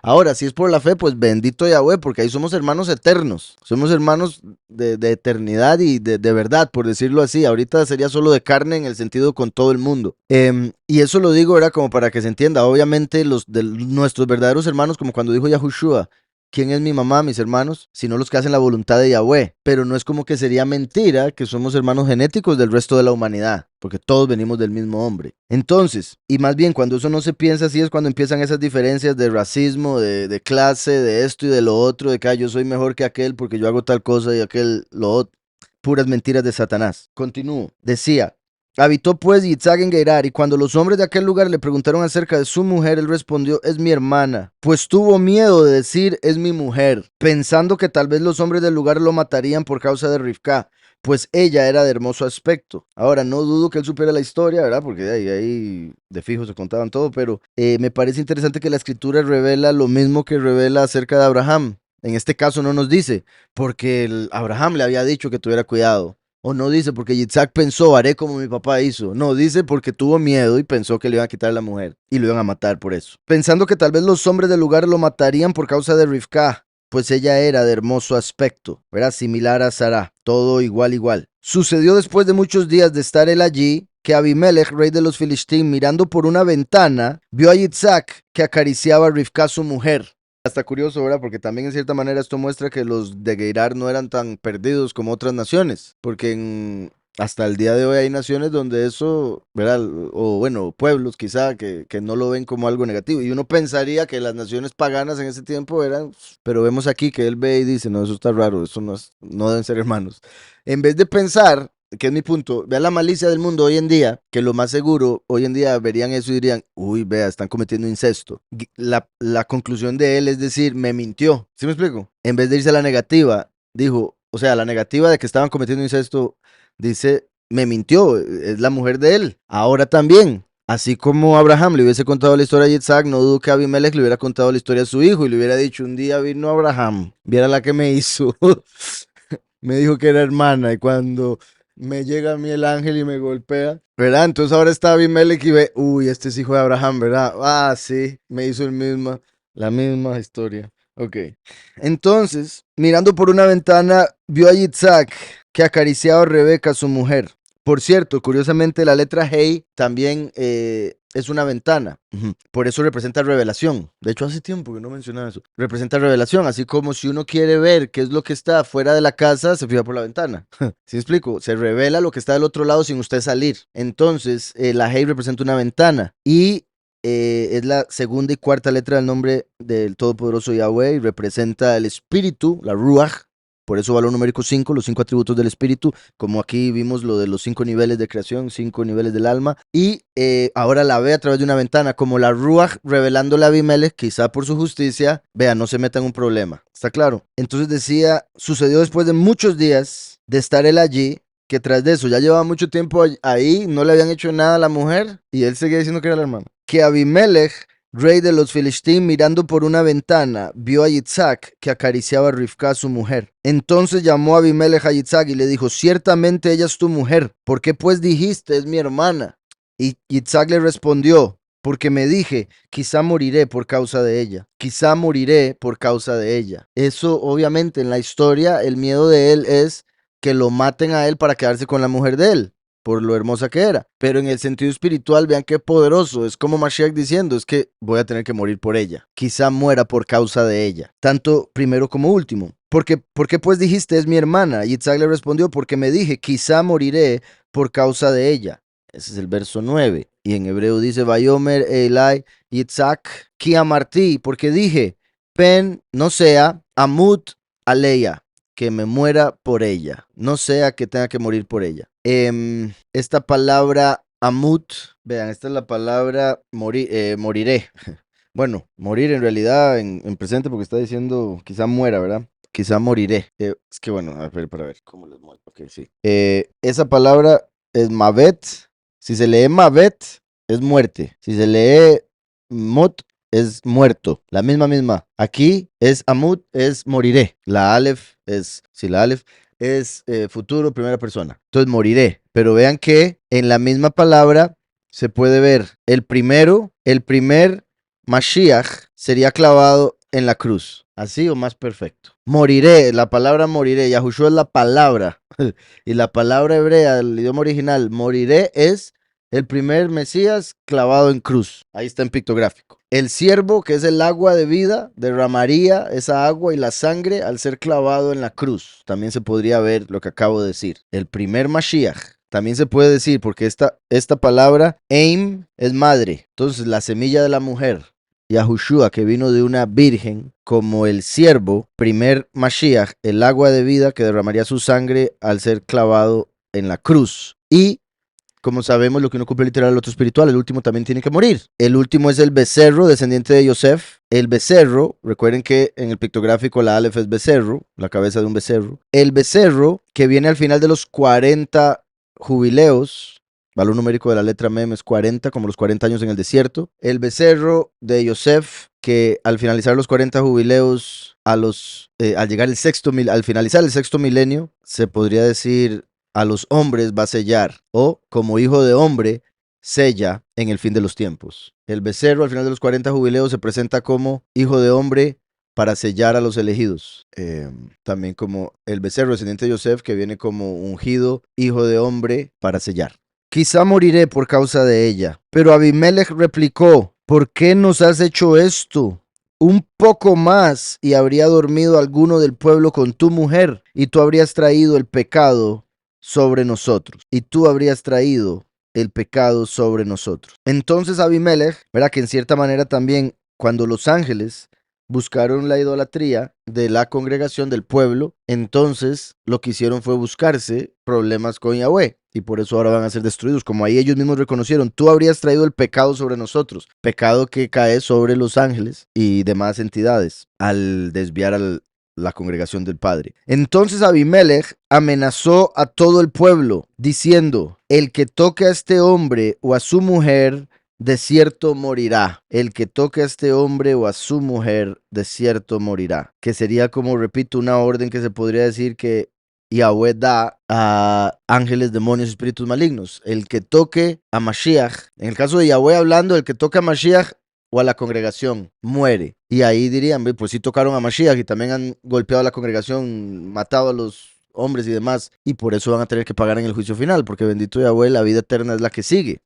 Speaker 1: Ahora, si es por la fe, pues bendito Yahweh, porque ahí somos hermanos eternos. Somos hermanos de eternidad y de verdad, por decirlo así. Ahorita sería solo de carne en el sentido con todo el mundo. Y eso lo digo, era como para que se entienda. Obviamente, los de nuestros verdaderos hermanos, como cuando dijo Yahushua, ¿quién es mi mamá, mis hermanos? Sino los que hacen la voluntad de Yahweh. Pero no es como que sería mentira que somos hermanos genéticos del resto de la humanidad, porque todos venimos del mismo hombre. Entonces, y más bien cuando eso no se piensa así es cuando empiezan esas diferencias de racismo, de clase, de esto y de lo otro, de que yo soy mejor que aquel porque yo hago tal cosa y aquel lo otro. Puras mentiras de Satanás. Continúo. Decía, habitó pues Yitzhak en Gerar, y cuando los hombres de aquel lugar le preguntaron acerca de su mujer, él respondió, es mi hermana, pues tuvo miedo de decir, es mi mujer, pensando que tal vez los hombres del lugar lo matarían por causa de Rivka, pues ella era de hermoso aspecto. Ahora, no dudo que él supiera la historia, ¿verdad? Porque ahí de fijo se contaban todo, pero me parece interesante que la escritura revela lo mismo que revela acerca de Abraham. En este caso no nos dice, porque Abraham le había dicho que tuviera cuidado. O no dice porque Yitzhak pensó, haré como mi papá hizo. No, dice porque tuvo miedo y pensó que le iban a quitar la mujer y lo iban a matar por eso. Pensando que tal vez los hombres del lugar lo matarían por causa de Rivka, pues ella era de hermoso aspecto, era similar a Sara, todo igual, igual. Sucedió después de muchos días de estar él allí, que Abimelech, rey de los Filistín, mirando por una ventana, vio a Yitzhak que acariciaba a Rivka, su mujer. Hasta curioso, ¿verdad? Porque también en cierta manera esto muestra que los de Geirar no eran tan perdidos como otras naciones, porque hasta el día de hoy hay naciones donde eso, ¿verdad? O bueno, pueblos quizá que no lo ven como algo negativo. Y uno pensaría que las naciones paganas en ese tiempo eran, pero vemos aquí que él ve y dice, no, eso está raro, eso no deben ser hermanos. En vez de pensar que es mi punto, vea la malicia del mundo hoy en día, que lo más seguro, hoy en día verían eso y dirían, uy, vea, están cometiendo incesto. La conclusión de él es decir, me mintió. ¿Sí me explico? En vez de irse a la negativa, dijo, o sea, la negativa de que estaban cometiendo incesto, dice, me mintió, es la mujer de él. Ahora también. Así como Abraham le hubiese contado la historia a Yitzhak, no dudo que Abimelech le hubiera contado la historia a su hijo y le hubiera dicho, un día vino Abraham, viera la que me hizo. Me dijo que era hermana y cuando me llega a mí el ángel y me golpea, ¿verdad? Entonces ahora está Abimelech y ve, uy, este es hijo de Abraham, ¿verdad? Ah, sí, me hizo la misma historia. Ok. Entonces, mirando por una ventana, vio a Yitzhak que acariciaba a Rebeca, su mujer. Por cierto, curiosamente, la letra Hey también es una ventana. Ujú. Por eso representa revelación. De hecho, hace tiempo que no mencionaba eso. Representa revelación, así como si uno quiere ver qué es lo que está fuera de la casa, se fija por la ventana. ¿Sí explico? Se revela lo que está del otro lado sin usted salir. Entonces, la Hey representa una ventana y es la segunda y cuarta letra del nombre del Todopoderoso Yahweh y representa el espíritu, la Ruach. Por eso valor numérico 5, los 5 atributos del espíritu, como aquí vimos lo de los 5 niveles de creación, 5 niveles del alma, y ahora la ve a través de una ventana, como la Ruach revelándole a Abimelech, quizá por su justicia, vea, no se meta en un problema, ¿está claro? Entonces decía, sucedió después de muchos días de estar él allí, que tras de eso ya llevaba mucho tiempo ahí, no le habían hecho nada a la mujer, y él seguía diciendo que era la hermana. Que Abimelech, rey de los Filistín, mirando por una ventana, vio a Yitzhak que acariciaba a Rivka, su mujer. Entonces llamó a Abimelech a Yitzhak y le dijo, ciertamente ella es tu mujer, ¿por qué pues dijiste es mi hermana? Y Yitzhak le respondió, porque me dije, quizá moriré por causa de ella, quizá moriré por causa de ella. Eso obviamente en la historia, el miedo de él es que lo maten a él para quedarse con la mujer de él por lo hermosa que era. Pero en el sentido espiritual, vean qué poderoso. Es como Mashiach diciendo, es que voy a tener que morir por ella. Quizá muera por causa de ella. Tanto primero como último. ¿Por qué pues dijiste es mi hermana? Y Yitzhak le respondió, porque me dije, quizá moriré por causa de ella. Ese es el verso 9. Y en hebreo dice, Vayomer Elai Yitzhak ki amarti, porque dije, pen no sea amut aleya, que me muera por ella, no sea que tenga que morir por ella. Esta palabra amut, vean, esta es la palabra moriré. Bueno, morir en realidad en presente porque está diciendo quizá muera, ¿verdad? Quizá moriré. Es que bueno, a ver, para ver cómo les muero. Ok, sí. Esa palabra es mavet. Si se lee mavet, es muerte. Si se lee mot, es muerto. La misma. Aquí es amut, es moriré. La alef es, si la alef es futuro, primera persona. Entonces moriré. Pero vean que en la misma palabra se puede ver el primer Mashiach sería clavado en la cruz. Así o más perfecto. Moriré, la palabra moriré. Yahushua es la palabra. Y la palabra hebrea del idioma original, moriré, es el primer Mesías clavado en cruz. Ahí está en pictográfico. El siervo, que es el agua de vida, derramaría esa agua y la sangre al ser clavado en la cruz. También se podría ver lo que acabo de decir. El primer Mashiach. También se puede decir, porque esta palabra, aim, es madre. Entonces, la semilla de la mujer. Yahushua, que vino de una virgen, como el siervo, primer Mashiach, el agua de vida que derramaría su sangre al ser clavado en la cruz. Y como sabemos, lo que uno cumple literal, el otro espiritual, el último también tiene que morir. El último es el becerro, descendiente de Yosef. El becerro, recuerden que en el pictográfico la Aleph es becerro, la cabeza de un becerro. El becerro, que viene al final de los 40 jubileos, valor numérico de la letra Mem es 40, como los 40 años en el desierto. El becerro de Yosef, que al finalizar los 40 jubileos, al llegar al finalizar el sexto milenio, se podría decir a los hombres va a sellar, o como hijo de hombre, sella en el fin de los tiempos. El becerro al final de los 40 jubileos se presenta como hijo de hombre para sellar a los elegidos. También como el becerro descendiente de Yosef, que viene como ungido hijo de hombre para sellar. Quizá moriré por causa de ella. Pero Abimelech replicó, ¿por qué nos has hecho esto? Un poco más y habría dormido alguno del pueblo con tu mujer, y tú habrías traído el pecado sobre nosotros, y tú habrías traído el pecado sobre nosotros. Entonces Abimelech, verá que en cierta manera también cuando los ángeles buscaron la idolatría de la congregación del pueblo, entonces lo que hicieron fue buscarse problemas con Yahweh. Y por eso ahora van a ser destruidos. Como ahí ellos mismos reconocieron, tú habrías traído el pecado sobre nosotros. Pecado que cae sobre los ángeles y demás entidades al desviar la congregación del Padre. Entonces Abimelech amenazó a todo el pueblo, diciendo, el que toque a este hombre o a su mujer, de cierto morirá. El que toque a este hombre o a su mujer, de cierto morirá. Que sería, como repito, una orden que se podría decir que Yahweh da a ángeles, demonios, espíritus malignos. El que toque a Mashiach, en el caso de Yahweh hablando, el que toque a Mashiach o a la congregación, muere. Y ahí dirían, pues sí tocaron a Mashiach y también han golpeado a la congregación, matado a los hombres y demás, y por eso van a tener que pagar en el juicio final, porque bendito Yahweh, la vida eterna es la que sigue.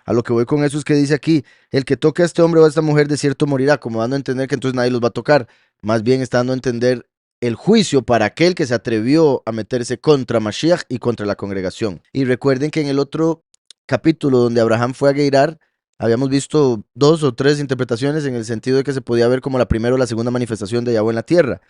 Speaker 1: A lo que voy con eso es que dice aquí, el que toque a este hombre o a esta mujer de cierto morirá, como dando a entender que entonces nadie los va a tocar. Más bien está dando a entender el juicio para aquel que se atrevió a meterse contra Mashiach y contra la congregación. Y recuerden que en el otro capítulo donde Abraham fue a Geirar, habíamos visto 2 o 3 interpretaciones en el sentido de que se podía ver como la primera o la segunda manifestación de Yahweh en la tierra.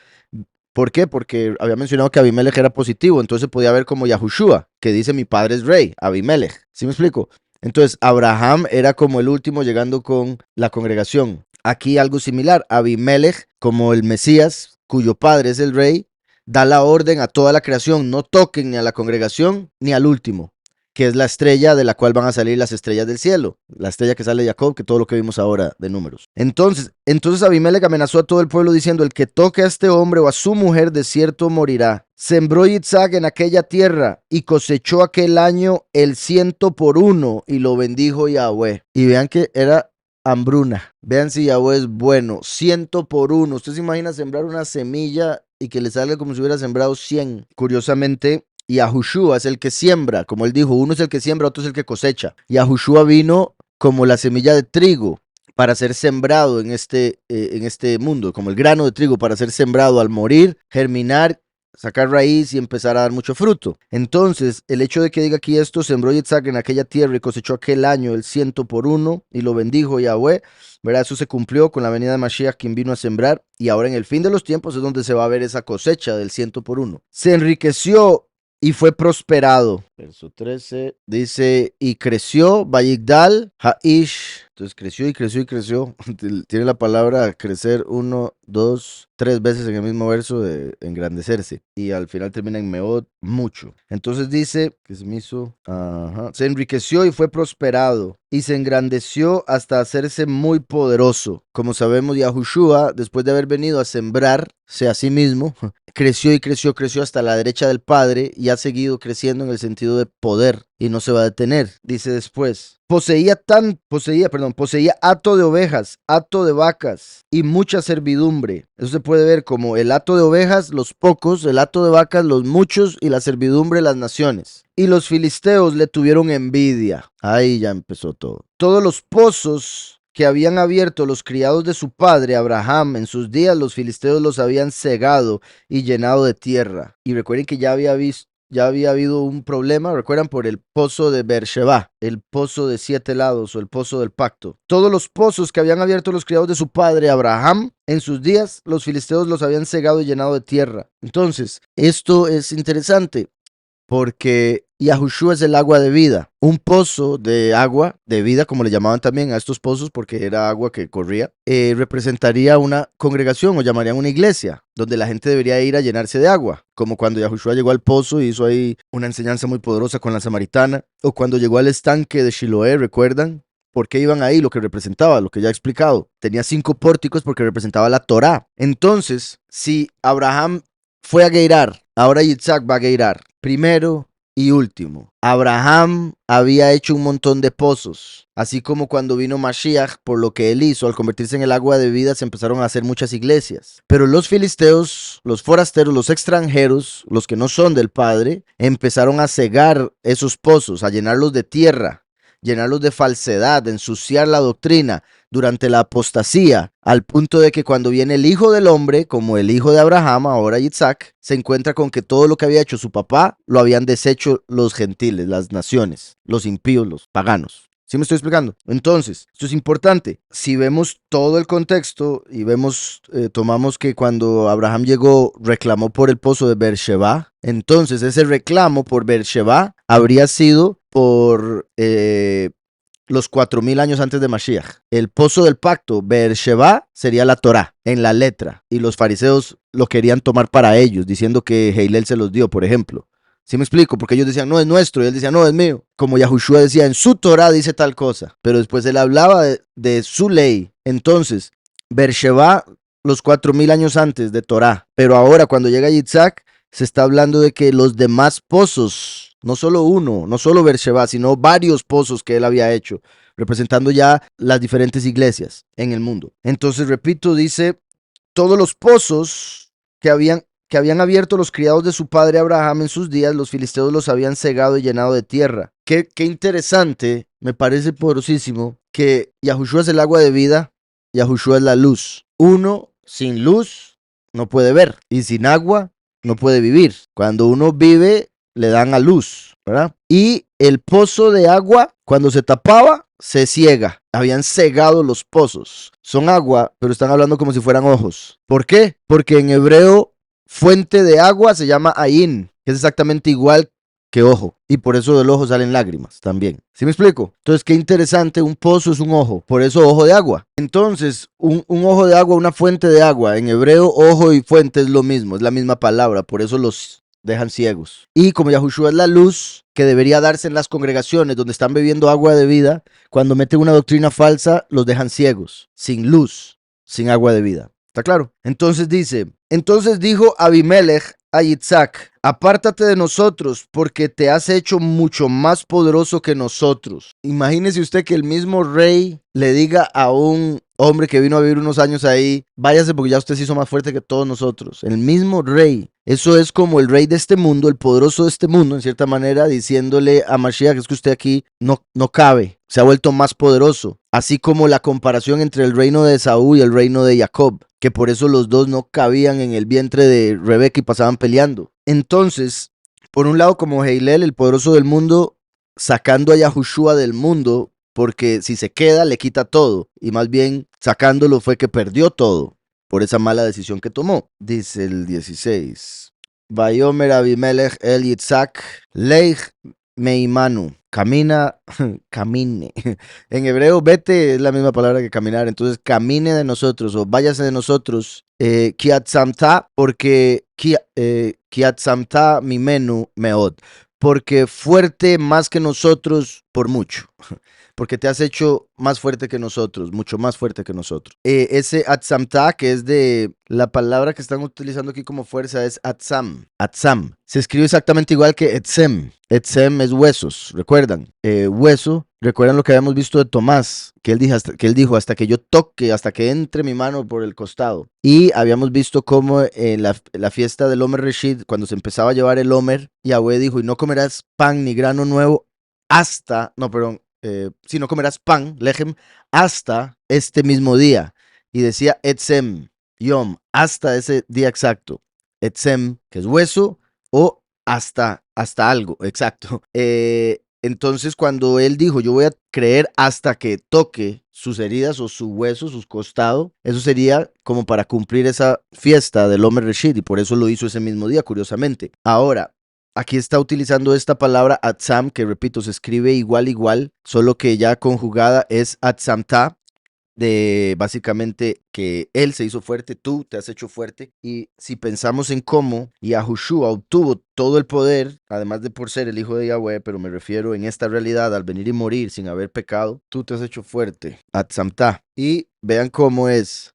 Speaker 1: ¿Por qué? Porque había mencionado que Abimelech era positivo, entonces se podía ver como Yahushua, que dice mi padre es rey, Abimelech. ¿Sí me explico? Entonces Abraham era como el último llegando con la congregación. Aquí algo similar, Abimelech como el Mesías, cuyo padre es el rey, da la orden a toda la creación, no toquen ni a la congregación ni al último, que es la estrella de la cual van a salir las estrellas del cielo, la estrella que sale de Jacob, que todo lo que vimos ahora de Números. Entonces Abimelech amenazó a todo el pueblo diciendo, el que toque a este hombre o a su mujer de cierto morirá. Sembró Yitzhak en aquella tierra y cosechó aquel año el 100 por 1 y lo bendijo Yahweh. Y vean que era hambruna. Vean si Yahweh es bueno. 100 por 1. Usted se imagina sembrar una semilla y que le salga como si hubiera sembrado 100. Curiosamente, Yahushua es el que siembra, como él dijo, uno es el que siembra, otro es el que cosecha. Yahushua vino como la semilla de trigo para ser sembrado en este mundo, como el grano de trigo para ser sembrado al morir, germinar, sacar raíz y empezar a dar mucho fruto. Entonces, el hecho de que diga aquí esto, sembró Yitzhak en aquella tierra y cosechó aquel año el 100 por 1 y lo bendijo Yahweh, ¿verdad? Eso se cumplió con la venida de Mashiach, quien vino a sembrar, y ahora en el fin de los tiempos es donde se va a ver esa cosecha del 100 por 1. Se enriqueció y fue prosperado. Verso 13 dice, y creció Vayigdal Haish. Entonces creció y creció y creció. Tiene la palabra crecer 1, 2, 3 veces en el mismo verso de engrandecerse. Y al final termina en Meod, mucho. Entonces dice, que se me hizo, se enriqueció y fue prosperado. Y se engrandeció hasta hacerse muy poderoso. Como sabemos, Yahushua, después de haber venido a sembrarse a sí mismo, creció y creció, creció hasta la derecha del Padre y ha seguido creciendo en el sentido de poder y no se va a detener. Dice después, poseía hato de ovejas, hato de vacas y mucha servidumbre. Eso se puede ver como el hato de ovejas, los pocos, el hato de vacas, los muchos y la servidumbre, las naciones. Y los filisteos le tuvieron envidia. Ahí ya empezó todo. Todos los pozos que habían abierto los criados de su padre Abraham en sus días, los filisteos los habían cegado y llenado de tierra. Y recuerden que ya había habido un problema, recuerdan, por el pozo de Beersheba, el pozo de 7 lados o el pozo del pacto. Todos los pozos que habían abierto los criados de su padre Abraham en sus días, los filisteos los habían cegado y llenado de tierra. Entonces, esto es interesante porque Yahushua es el agua de vida, un pozo de agua de vida, como le llamaban también a estos pozos, porque era agua que corría, representaría una congregación o llamarían una iglesia, donde la gente debería ir a llenarse de agua, como cuando Yahushua llegó al pozo y hizo ahí una enseñanza muy poderosa con la samaritana, o cuando llegó al estanque de Shiloé, ¿recuerdan? ¿Por qué iban ahí? Lo que representaba, lo que ya he explicado. Tenía 5 pórticos porque representaba la Torá. Entonces, si Abraham fue a Geirar, ahora Yitzhak va a Geirar. Primero y último, Abraham había hecho un montón de pozos, así como cuando vino Mashiach, por lo que él hizo, al convertirse en el agua de vida, se empezaron a hacer muchas iglesias. Pero los filisteos, los forasteros, los extranjeros, los que no son del Padre, empezaron a cegar esos pozos, a llenarlos de tierra, llenarlos de falsedad, de ensuciar la doctrina durante la apostasía, al punto de que cuando viene el Hijo del Hombre, como el hijo de Abraham, ahora Isaac, se encuentra con que todo lo que había hecho su papá lo habían deshecho los gentiles, las naciones, los impíos, los paganos. ¿Sí me estoy explicando? Entonces, esto es importante. Si vemos todo el contexto y tomamos que cuando Abraham llegó, reclamó por el pozo de Beersheba, entonces ese reclamo por Beersheba habría sido por los 4000 años antes de Mashiach. El pozo del pacto, Beersheba, sería la Torá, en la letra. Y los fariseos lo querían tomar para ellos, diciendo que Heilel se los dio, por ejemplo. ¿Sí me explico? Porque ellos decían, no es nuestro, y él decía, no es mío. Como Yahushua decía, en su Torá dice tal cosa. Pero después él hablaba de su ley. Entonces, Beersheba, los 4000 años antes de Torá. Pero ahora, cuando llega Yitzhak, se está hablando de que los demás pozos, no solo uno, no solo Beersheba, sino varios pozos que él había hecho, representando ya las diferentes iglesias en el mundo. Entonces, repito, dice, todos los pozos que habían que habían abierto los criados de su padre Abraham en sus días, los filisteos los habían cegado y llenado de tierra. Qué interesante, me parece poderosísimo, que Yahushua es el agua de vida, Yahushua es la luz. Uno sin luz no puede ver y sin agua no puede vivir. Cuando uno vive, le dan a luz, ¿verdad? Y el pozo de agua, cuando se tapaba, se ciega. Habían cegado los pozos. Son agua, pero están hablando como si fueran ojos. ¿Por qué? Porque en hebreo, fuente de agua se llama ayin, que es exactamente igual que ojo. Y por eso del ojo salen lágrimas también. ¿Sí me explico? Entonces, qué interesante, un pozo es un ojo, por eso ojo de agua. Entonces, un ojo de agua, una fuente de agua, en hebreo ojo y fuente es lo mismo, es la misma palabra, por eso los dejan ciegos. Y como Yahushua es la luz que debería darse en las congregaciones donde están bebiendo agua de vida, cuando meten una doctrina falsa, los dejan ciegos, sin luz, sin agua de vida. ¿Está claro? Entonces dijo Abimelech a Yitzhak, apártate de nosotros, porque te has hecho mucho más poderoso que nosotros. Imagínese usted que el mismo rey le diga a un hombre que vino a vivir unos años ahí, váyase porque ya usted se hizo más fuerte que todos nosotros. El mismo rey. Eso es como el rey de este mundo, el poderoso de este mundo, en cierta manera, diciéndole a Mashiach, es que usted aquí no cabe, se ha vuelto más poderoso. Así como la comparación entre el reino de Esaú y el reino de Jacob, que por eso los dos no cabían en el vientre de Rebeca y pasaban peleando. Entonces, por un lado, como Heilel, el poderoso del mundo, sacando a Yahushua del mundo, porque si se queda, le quita todo. Y más bien, sacándolo fue que perdió todo por esa mala decisión que tomó. Dice el 16. Vayomer Abimelech el Yitzhak, Leich Meimanu. Camine. En hebreo, vete es la misma palabra que caminar. Entonces, camine de nosotros o váyase de nosotros. Kiatzamta, porque Kiatzamta mimenu meod. Porque fuerte más que nosotros por mucho. Porque te has hecho más fuerte que nosotros, mucho más fuerte que nosotros. Ese atzamta, que es de la palabra que están utilizando aquí como fuerza, es atzam. Atzam. Se escribe exactamente igual que etzem. Etzem es huesos, ¿recuerdan? Hueso, ¿recuerdan lo que habíamos visto de Tomás? Que él dijo, hasta que yo toque, hasta que entre mi mano por el costado. Y habíamos visto cómo en la fiesta del Omer Reshit, cuando se empezaba a llevar el Omer, Yahweh dijo, y no comerás pan ni grano nuevo hasta, no, perdón, si no comerás pan, lechem, hasta este mismo día. Y decía etzem, yom, hasta ese día exacto. Etzem, que es hueso, o hasta algo, exacto. Entonces, cuando él dijo, yo voy a creer hasta que toque sus heridas o su hueso, sus costados, eso sería como para cumplir esa fiesta del Omer Reshit, y por eso lo hizo ese mismo día, curiosamente. Ahora, aquí está utilizando esta palabra atzam, que repito, se escribe igual, solo que ya conjugada es atzamta, de básicamente que él se hizo fuerte, tú te has hecho fuerte. Y si pensamos en cómo Yahushua obtuvo todo el poder, además de por ser el hijo de Yahweh, pero me refiero en esta realidad al venir y morir sin haber pecado, tú te has hecho fuerte, atzamta. Y vean cómo es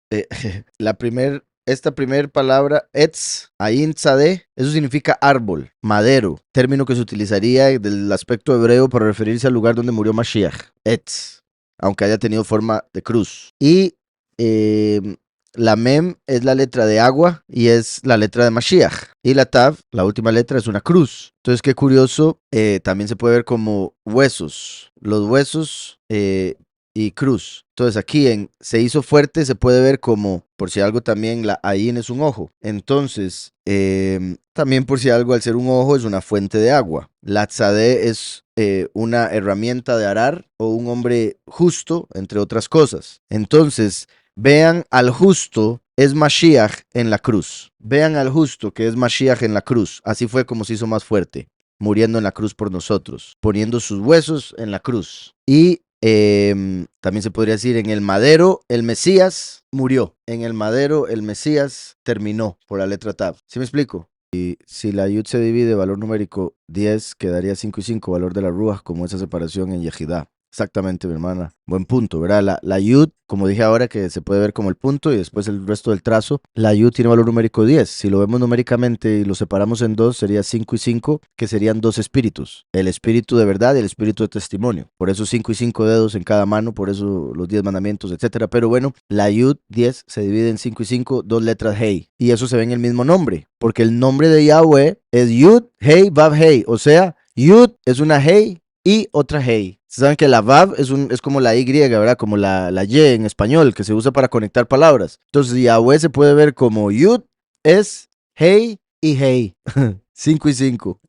Speaker 1: esta primera palabra, etz, ayin tzadeh, eso significa árbol, madero, término que se utilizaría del aspecto hebreo para referirse al lugar donde murió Mashiach, etz, aunque haya tenido forma de cruz. Y la mem es la letra de agua y es la letra de Mashiach. Y la tav, la última letra, es una cruz. Entonces, qué curioso, también se puede ver como huesos. Los huesos y cruz. Entonces aquí en se hizo fuerte se puede ver como, por si algo también la ayin es un ojo. Entonces, también por si algo al ser un ojo es una fuente de agua. La tzadeh es una herramienta de arar o un hombre justo, entre otras cosas. Entonces, vean al justo es Mashiach en la cruz. Vean al justo que es Mashiach en la cruz. Así fue como se hizo más fuerte, muriendo en la cruz por nosotros, poniendo sus huesos en la cruz. Y también se podría decir, en el madero, el Mesías murió. En el madero, el Mesías terminó por la letra Tav. ¿Sí me explico? Y si la Yud se divide, valor numérico 10, quedaría 5 y 5, valor de la Ruach, como esa separación en Yehidá. Exactamente, mi hermana. Buen punto, ¿verdad? La yud, como dije ahora, que se puede ver como el punto y después el resto del trazo, la yud tiene valor numérico 10. Si lo vemos numéricamente y lo separamos en dos, sería 5 y 5, que serían dos espíritus. El espíritu de verdad y el espíritu de testimonio. Por eso 5 y 5 dedos en cada mano, por eso los 10 mandamientos, etcétera. Pero bueno, la yud 10 se divide en 5 y 5, dos letras hey. Y eso se ve en el mismo nombre, porque el nombre de Yahweh es yud, hey, vav, hey. O sea, yud es una hey y otra hey. Saben que la Vav es como la Y, ¿verdad? Como la Y en español, que se usa para conectar palabras. Entonces, Yahweh se puede ver como Yud, es, Hey y Hey. 5 y 5.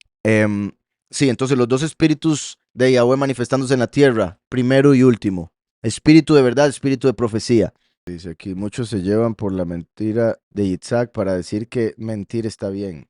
Speaker 1: Sí, entonces los dos espíritus de Yahweh manifestándose en la tierra, primero y último. Espíritu de verdad, espíritu de profecía. Dice aquí, muchos se llevan por la mentira de Yitzhak para decir que mentir está bien.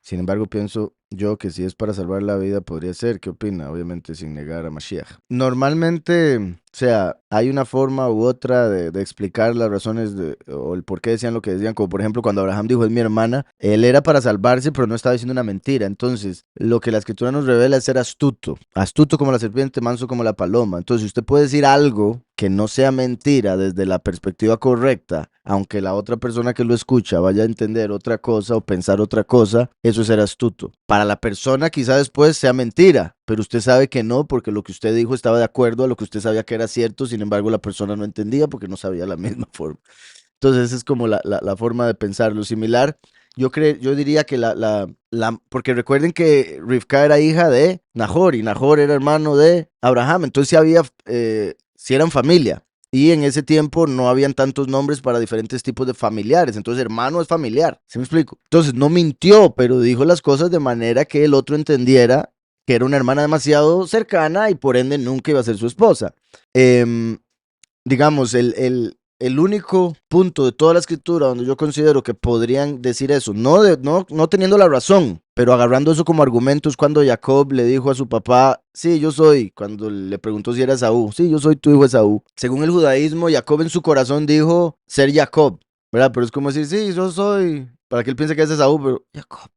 Speaker 1: Sin embargo, pienso yo que si es para salvar la vida, podría ser. ¿Qué opina? Obviamente sin negar a Mashiach. Normalmente, o sea, hay una forma u otra de explicar las razones o el por qué decían lo que decían. Como por ejemplo, cuando Abraham dijo, es mi hermana, él era para salvarse, pero no estaba diciendo una mentira. Entonces, lo que la escritura nos revela es ser astuto. Astuto como la serpiente, manso como la paloma. Entonces, si usted puede decir algo que no sea mentira desde la perspectiva correcta, aunque la otra persona que lo escucha vaya a entender otra cosa o pensar otra cosa, eso es ser astuto. Para la persona quizá después sea mentira, pero usted sabe que no, porque lo que usted dijo estaba de acuerdo a lo que usted sabía que era cierto, sin embargo la persona no entendía porque no sabía la misma forma. Entonces esa es como la forma de pensar. Lo similar, yo diría que porque recuerden que Rivka era hija de Nahor y Nahor era hermano de Abraham, entonces sí eran familia. Y en ese tiempo no habían tantos nombres para diferentes tipos de familiares. Entonces, hermano es familiar. ¿Sí me explico? Entonces, no mintió, pero dijo las cosas de manera que el otro entendiera que era una hermana demasiado cercana y por ende nunca iba a ser su esposa. Em, digamos, el único punto de toda la escritura donde yo considero que podrían decir eso, no teniendo la razón, pero agarrando eso como argumento, es cuando Jacob le dijo a su papá, sí, yo soy, cuando le preguntó si era Esaú, sí, yo soy tu hijo Esaú. Según el judaísmo, Jacob en su corazón dijo ser Jacob, ¿verdad? Pero es como decir, sí, yo soy, para que él piense que es Esaú, pero Jacob.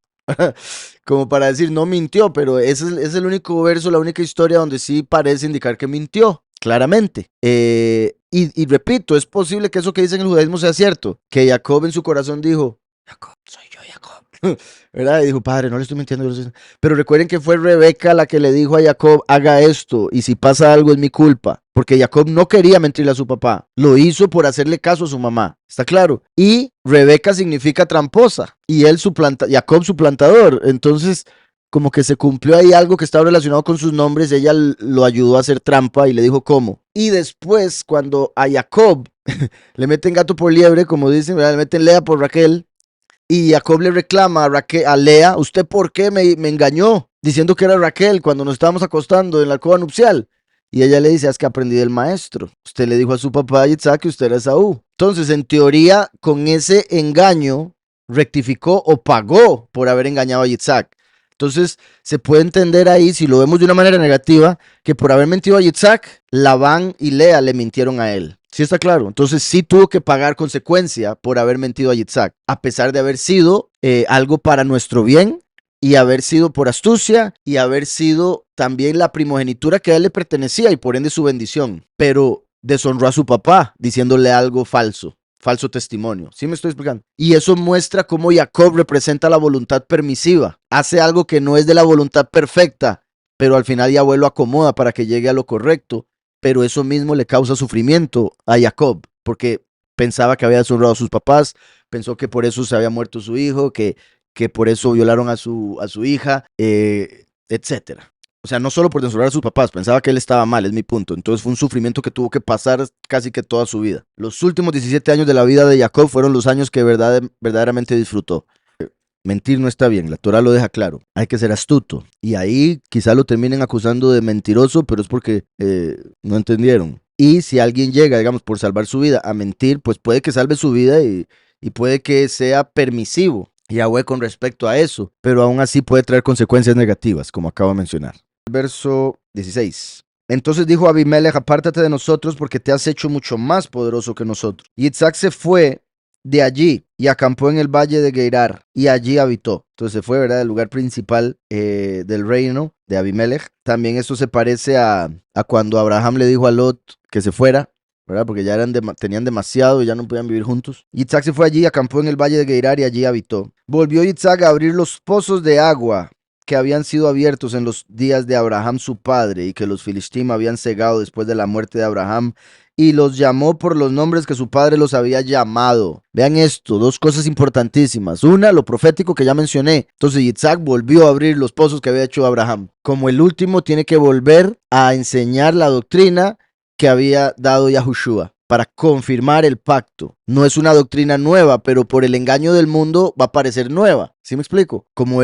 Speaker 1: Como para decir, no mintió, pero ese es el único verso, la única historia donde sí parece indicar que mintió, claramente. Y repito, es posible que eso que dice en el judaísmo sea cierto, que Jacob en su corazón dijo, Jacob, soy yo, Jacob. ¿Verdad? Y dijo, padre, no le estoy mintiendo. Pero recuerden que fue Rebeca la que le dijo a Jacob, haga esto, y si pasa algo es mi culpa. Porque Jacob no quería mentirle a su papá, lo hizo por hacerle caso a su mamá, ¿está claro? Y Rebeca significa tramposa, y Jacob suplantador. Entonces, como que se cumplió ahí algo que estaba relacionado con sus nombres, ella lo ayudó a hacer trampa y le dijo cómo. Y después, cuando a Jacob le meten gato por liebre, como dicen, ¿verdad? Le meten Lea por Raquel, y Jacob le reclama a Lea, ¿usted por qué me engañó? Diciendo que era Raquel cuando nos estábamos acostando en la alcoba nupcial. Y ella le dice, es que aprendí del maestro. Usted le dijo a su papá Yitzhak que usted era Esaú. Entonces, en teoría, con ese engaño, rectificó o pagó por haber engañado a Yitzhak. Entonces, se puede entender ahí, si lo vemos de una manera negativa, que por haber mentido a Yitzhak, Labán y Lea le mintieron a él. ¿Sí está claro? Entonces sí tuvo que pagar consecuencia por haber mentido a Yitzhak, a pesar de haber sido algo para nuestro bien y haber sido por astucia y haber sido también la primogenitura que a él le pertenecía y por ende su bendición. Pero deshonró a su papá diciéndole algo falso. Falso testimonio. ¿Sí me estoy explicando? Y eso muestra cómo Jacob representa la voluntad permisiva. Hace algo que no es de la voluntad perfecta, pero al final Yahweh lo acomoda para que llegue a lo correcto. Pero eso mismo le causa sufrimiento a Jacob, porque pensaba que había deshonrado a sus papás, pensó que por eso se había muerto su hijo, que por eso violaron a su hija, etcétera. O sea, no solo por deshonrar a sus papás, pensaba que él estaba mal, es mi punto. Entonces fue un sufrimiento que tuvo que pasar casi que toda su vida. Los últimos 17 años de la vida de Jacob fueron los años que verdaderamente disfrutó. Mentir no está bien, la Torah lo deja claro. Hay que ser astuto. Y ahí quizá lo terminen acusando de mentiroso, pero es porque no entendieron. Y si alguien llega, digamos, por salvar su vida a mentir, pues puede que salve su vida y puede que sea permisivo Yahweh con respecto a eso, pero aún así puede traer consecuencias negativas, como acabo de mencionar. Verso 16. Entonces dijo Abimelech, apártate de nosotros porque te has hecho mucho más poderoso que nosotros. Y Isaac se fue de allí y acampó en el valle de Gerar y allí habitó. Entonces se fue, ¿verdad?, del lugar principal del reino de Abimelech. También esto se parece a cuando Abraham le dijo a Lot que se fuera, ¿verdad? Porque ya tenían demasiado y ya no podían vivir juntos. Yitzhak se fue allí, acampó en el valle de Gerar y allí habitó. Volvió Yitzhak a abrir los pozos de agua que habían sido abiertos en los días de Abraham su padre y que los filisteos habían cegado después de la muerte de Abraham, y los llamó por los nombres que su padre los había llamado. Vean esto, dos cosas importantísimas. Una, lo profético que ya mencioné. Entonces Yitzhak volvió a abrir los pozos que había hecho Abraham. Como el último, tiene que volver a enseñar la doctrina que había dado Yahushua para confirmar el pacto. No es una doctrina nueva, pero por el engaño del mundo va a parecer nueva. ¿Sí me explico? Como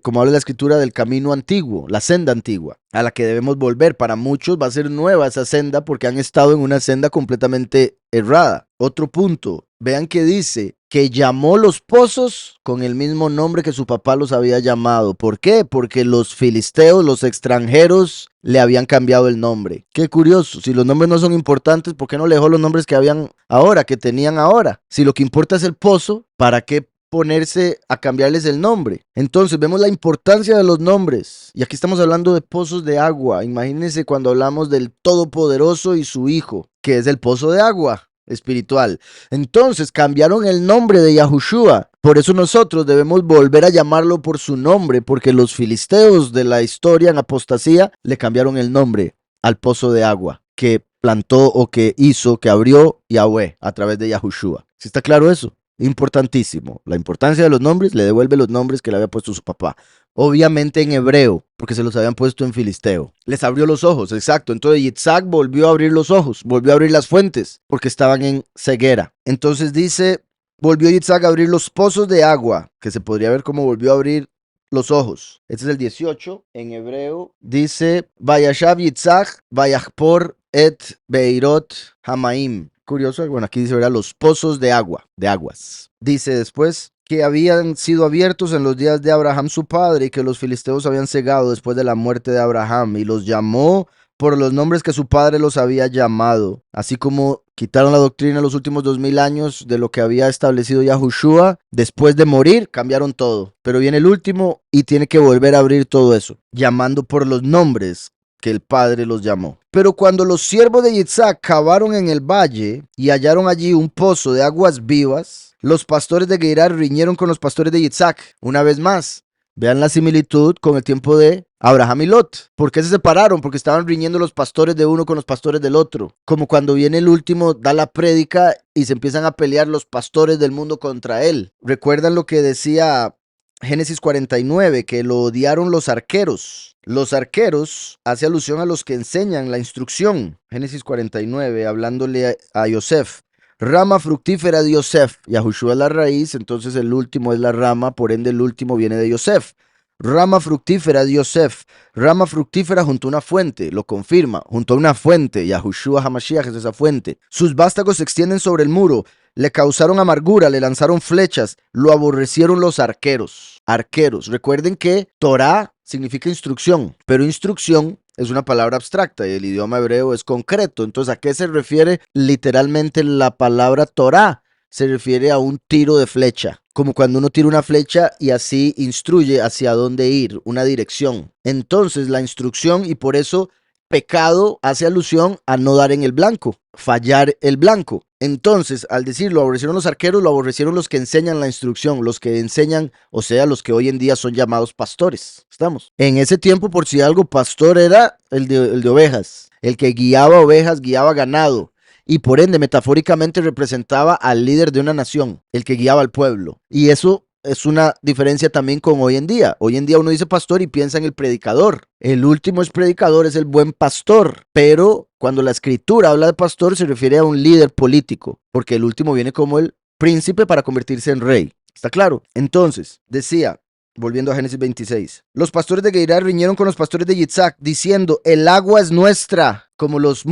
Speaker 1: como habla la escritura del camino antiguo, la senda antigua, a la que debemos volver. Para muchos va a ser nueva esa senda porque han estado en una senda completamente errada. Otro punto, vean que dice que llamó los pozos con el mismo nombre que su papá los había llamado. ¿Por qué? Porque los filisteos, los extranjeros, le habían cambiado el nombre. Qué curioso, si los nombres no son importantes, ¿por qué no le dejó los nombres que habían ahora, que tenían ahora? Si lo que importa es el pozo, ¿para qué ponerse a cambiarles el nombre? Entonces vemos la importancia de los nombres. Y aquí estamos hablando de pozos de agua. Imagínense cuando hablamos del Todopoderoso y su Hijo, que es el pozo de agua espiritual. Entonces cambiaron el nombre de Yahushua. Por eso nosotros debemos volver a llamarlo por su nombre, porque los filisteos de la historia en apostasía le cambiaron el nombre al pozo de agua que plantó o que hizo, que abrió Yahweh a través de Yahushua. ¿Sí está claro eso? Importantísimo. La importancia de los nombres, le devuelve los nombres que le había puesto su papá. Obviamente en hebreo, porque se los habían puesto en filisteo. Les abrió los ojos, exacto. Entonces Yitzhak volvió a abrir los ojos, volvió a abrir las fuentes, porque estaban en ceguera. Entonces dice, volvió Yitzhak a abrir los pozos de agua, que se podría ver como volvió a abrir los ojos. Este es el 18. En hebreo dice, Vayashav Yitzhak, Vayachpor et Beirot Hamaim. Curioso, bueno, aquí dice, ¿verdad?, los pozos de agua, de aguas. Dice después que habían sido abiertos en los días de Abraham su padre y que los filisteos habían cegado después de la muerte de Abraham, y los llamó por los nombres que su padre los había llamado. Así como quitaron la doctrina los últimos 2000 años de lo que había establecido Yahushua, después de morir cambiaron todo. Pero viene el último y tiene que volver a abrir todo eso, llamando por los nombres que el padre los llamó. Pero cuando los siervos de Yitzhak cavaron en el valle y hallaron allí un pozo de aguas vivas, los pastores de Gerar riñeron con los pastores de Yitzhak. Una vez más, vean la similitud con el tiempo de Abraham y Lot. ¿Por qué se separaron? Porque estaban riñendo los pastores de uno con los pastores del otro. Como cuando viene el último, da la prédica y se empiezan a pelear los pastores del mundo contra él. ¿Recuerdan lo que decía Génesis 49, que lo odiaron los arqueros? Los arqueros hace alusión a los que enseñan la instrucción. Génesis 49, hablándole a Yosef. Rama fructífera de Yosef. Yahushua es la raíz, entonces el último es la rama, por ende el último viene de Yosef. Rama fructífera de Yosef. Rama fructífera junto a una fuente, lo confirma, junto a una fuente. Yahushua Hamashiach es esa fuente. Sus vástagos se extienden sobre el muro. Le causaron amargura, le lanzaron flechas, lo aborrecieron los arqueros. Arqueros. Recuerden que Torah significa instrucción, pero instrucción es una palabra abstracta y el idioma hebreo es concreto. Entonces, ¿a qué se refiere literalmente la palabra Torah? Se refiere a un tiro de flecha, como cuando uno tira una flecha y así instruye hacia dónde ir, una dirección. Entonces, la instrucción, y por eso pecado hace alusión a no dar en el blanco, fallar el blanco. Entonces, al decir lo aborrecieron los arqueros, lo aborrecieron los que enseñan la instrucción, los que enseñan, o sea, los que hoy en día son llamados pastores. ¿Estamos? En ese tiempo, por si algo, pastor era el de ovejas, el que guiaba ovejas, guiaba ganado, y por ende, metafóricamente representaba al líder de una nación, el que guiaba al pueblo. Y eso es una diferencia también con hoy en día. Hoy en día uno dice pastor y piensa en el predicador. El último es predicador, es el buen pastor. Pero cuando la escritura habla de pastor se refiere a un líder político, porque el último viene como el príncipe para convertirse en rey. ¿Está claro? Entonces, decía, volviendo a Génesis 26, los pastores de Gerar riñeron con los pastores de Yitzhak, diciendo, el agua es nuestra, como los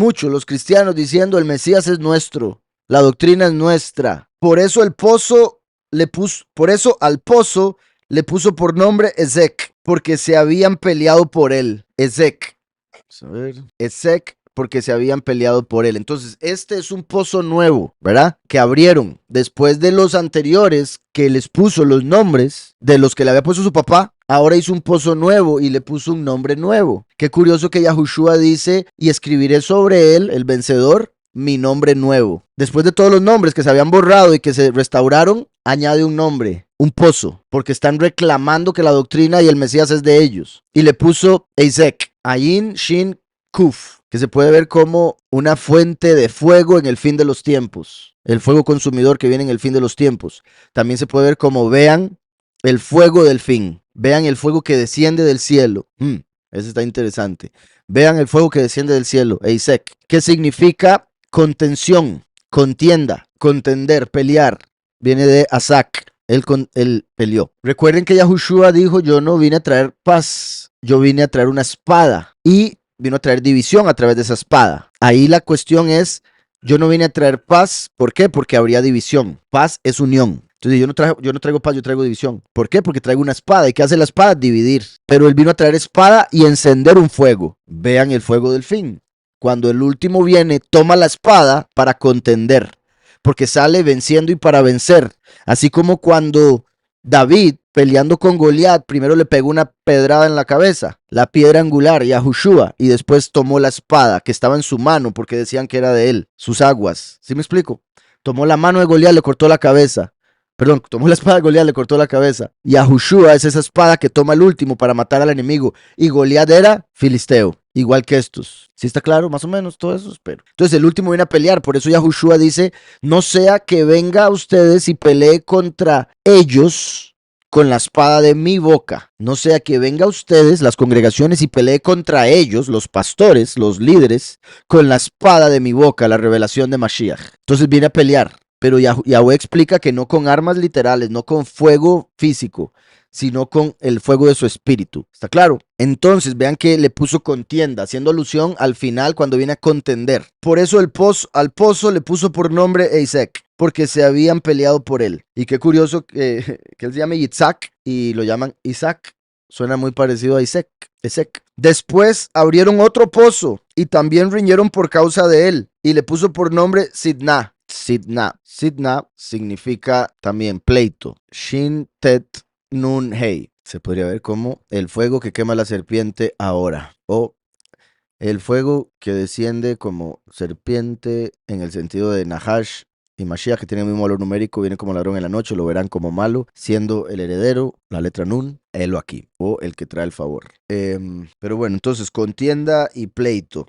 Speaker 1: cristianos diciendo, el Mesías es nuestro, la doctrina es nuestra. Por eso al pozo le puso por nombre Ezek, porque se habían peleado por él. Ezek. Vamos a ver. Ezek porque se habían peleado por él. Entonces, este es un pozo nuevo, ¿verdad? Que abrieron después de los anteriores que les puso los nombres de los que le había puesto su papá. Ahora hizo un pozo nuevo y le puso un nombre nuevo. Qué curioso que Yahushua dice, y escribiré sobre él, el vencedor, mi nombre nuevo. Después de todos los nombres que se habían borrado y que se restauraron, añade un nombre, un pozo, porque están reclamando que la doctrina y el Mesías es de ellos. Y le puso Eizek, Ayin Shin Kuf, que se puede ver como una fuente de fuego en el fin de los tiempos. El fuego consumidor que viene en el fin de los tiempos. También se puede ver como vean el fuego del fin. Vean el fuego que desciende del cielo. Eso está interesante. Vean el fuego que desciende del cielo, Eizek, que significa contención, contienda, contender, pelear. Viene de Asak. Él peleó. Recuerden que Yahushua dijo, yo no vine a traer paz, yo vine a traer una espada. Y vino a traer división a través de esa espada. Ahí la cuestión es, yo no vine a traer paz. ¿Por qué? Porque habría división. Paz es unión. Entonces yo no traigo paz, yo traigo división. ¿Por qué? Porque traigo una espada. ¿Y qué hace la espada? Dividir. Pero él vino a traer espada y encender un fuego. Vean el fuego del fin. Cuando el último viene, toma la espada para contender. Porque sale venciendo y para vencer. Así como cuando David, peleando con Goliat, primero le pegó una pedrada en la cabeza, la piedra angular, Yahushua, y después tomó la espada que estaba en su mano porque decían que era de él, sus aguas. ¿Sí me explico? Tomó la mano de Goliat, le cortó la cabeza. Perdón, tomó la espada de Goliat, le cortó la cabeza. Yahushua es esa espada que toma el último para matar al enemigo. Y Goliat era filisteo, igual que estos. ¿Sí está claro? Más o menos todo eso, espero. Entonces el último viene a pelear. Por eso Yahushua dice, no sea que venga a ustedes y pelee contra ellos con la espada de mi boca. No sea que venga a ustedes, las congregaciones, y pelee contra ellos, los pastores, los líderes, con la espada de mi boca, la revelación de Mashiach. Entonces viene a pelear. Pero Yahweh explica que no con armas literales, no con fuego físico, sino con el fuego de su espíritu. ¿Está claro? Entonces vean que le puso contienda, haciendo alusión al final cuando viene a contender. Por eso al pozo le puso por nombre Eizek, porque se habían peleado por él. Y qué curioso que él se llame Yitzhak y lo llaman Isaac. Suena muy parecido a Isaac. Después abrieron otro pozo y también riñeron por causa de él. Y le puso por nombre Sidna. Sidna significa también pleito. Shin Tet Nun Hei. Se podría ver como el fuego que quema la serpiente ahora. O el fuego que desciende como serpiente en el sentido de Nahash y Mashiach, que tiene el mismo valor numérico, viene como ladrón en la noche, lo verán como malo, siendo el heredero, la letra Nun, Elo aquí, o el que trae el favor. Pero bueno, entonces contienda y pleito.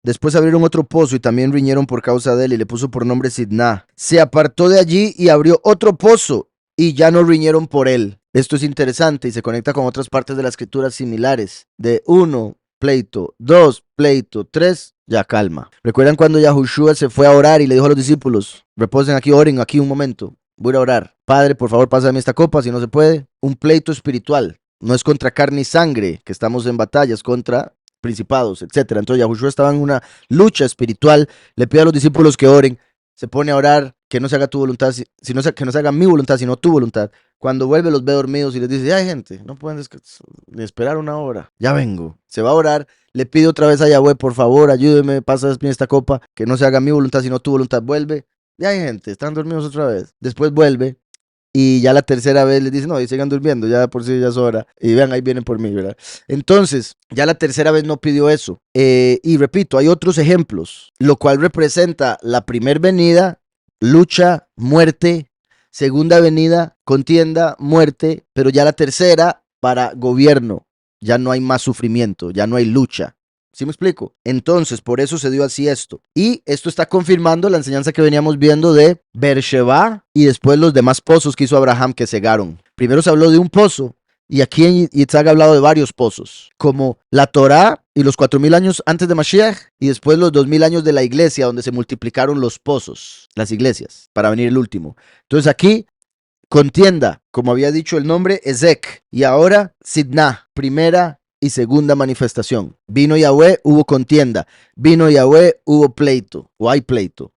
Speaker 1: Después abrieron otro pozo y también riñeron por causa de él y le puso por nombre Sidna. Se apartó de allí y abrió otro pozo y ya no riñeron por él. Esto es interesante y se conecta con otras partes de la escritura similares. De 1, pleito, 2, pleito, 3, ya calma. ¿Recuerdan cuando Yahushua se fue a orar y le dijo a los discípulos, reposen aquí, oren aquí un momento, voy a orar. Padre, por favor, pásame esta copa si no se puede. Un pleito espiritual. No es contra carne y sangre que estamos en batallas, contra principados, etcétera. Entonces Yahushua estaba en una lucha espiritual, le pide a los discípulos que oren, se pone a orar, que no se haga tu voluntad, que no se haga mi voluntad, sino tu voluntad. Cuando vuelve los ve dormidos y les dice, ay gente, no pueden ni esperar una hora, ya vengo. Se va a orar, le pide otra vez a Yahweh, por favor, ayúdeme, pasa esta copa, que no se haga mi voluntad, sino tu voluntad. Vuelve, y ay gente, están dormidos otra vez. Después vuelve, y ya la tercera vez les dice, no, y sigan durmiendo, ya por sí ya es hora. Y vean, ahí vienen por mí, ¿verdad? Entonces, ya la tercera vez no pidió eso. Y repito, hay otros ejemplos, lo cual representa la primera venida, lucha, muerte, segunda venida, contienda, muerte, pero ya la tercera para gobierno. Ya no hay más sufrimiento, ya no hay lucha. ¿Sí me explico? Entonces, por eso se dio así esto. Y esto está confirmando la enseñanza que veníamos viendo de Beersheba y después los demás pozos que hizo Abraham que cegaron. Primero se habló de un pozo y aquí en Yitzhak ha hablado de varios pozos, como la Torá y los 4000 años antes de Mashiach y después los 2000 años de la iglesia donde se multiplicaron los pozos, las iglesias, para venir el último. Entonces aquí contienda, como había dicho el nombre, Ezek, y ahora Sidna, primera y segunda manifestación. Vino Yahweh, hubo contienda. Vino Yahweh, hubo pleito, o hay pleito.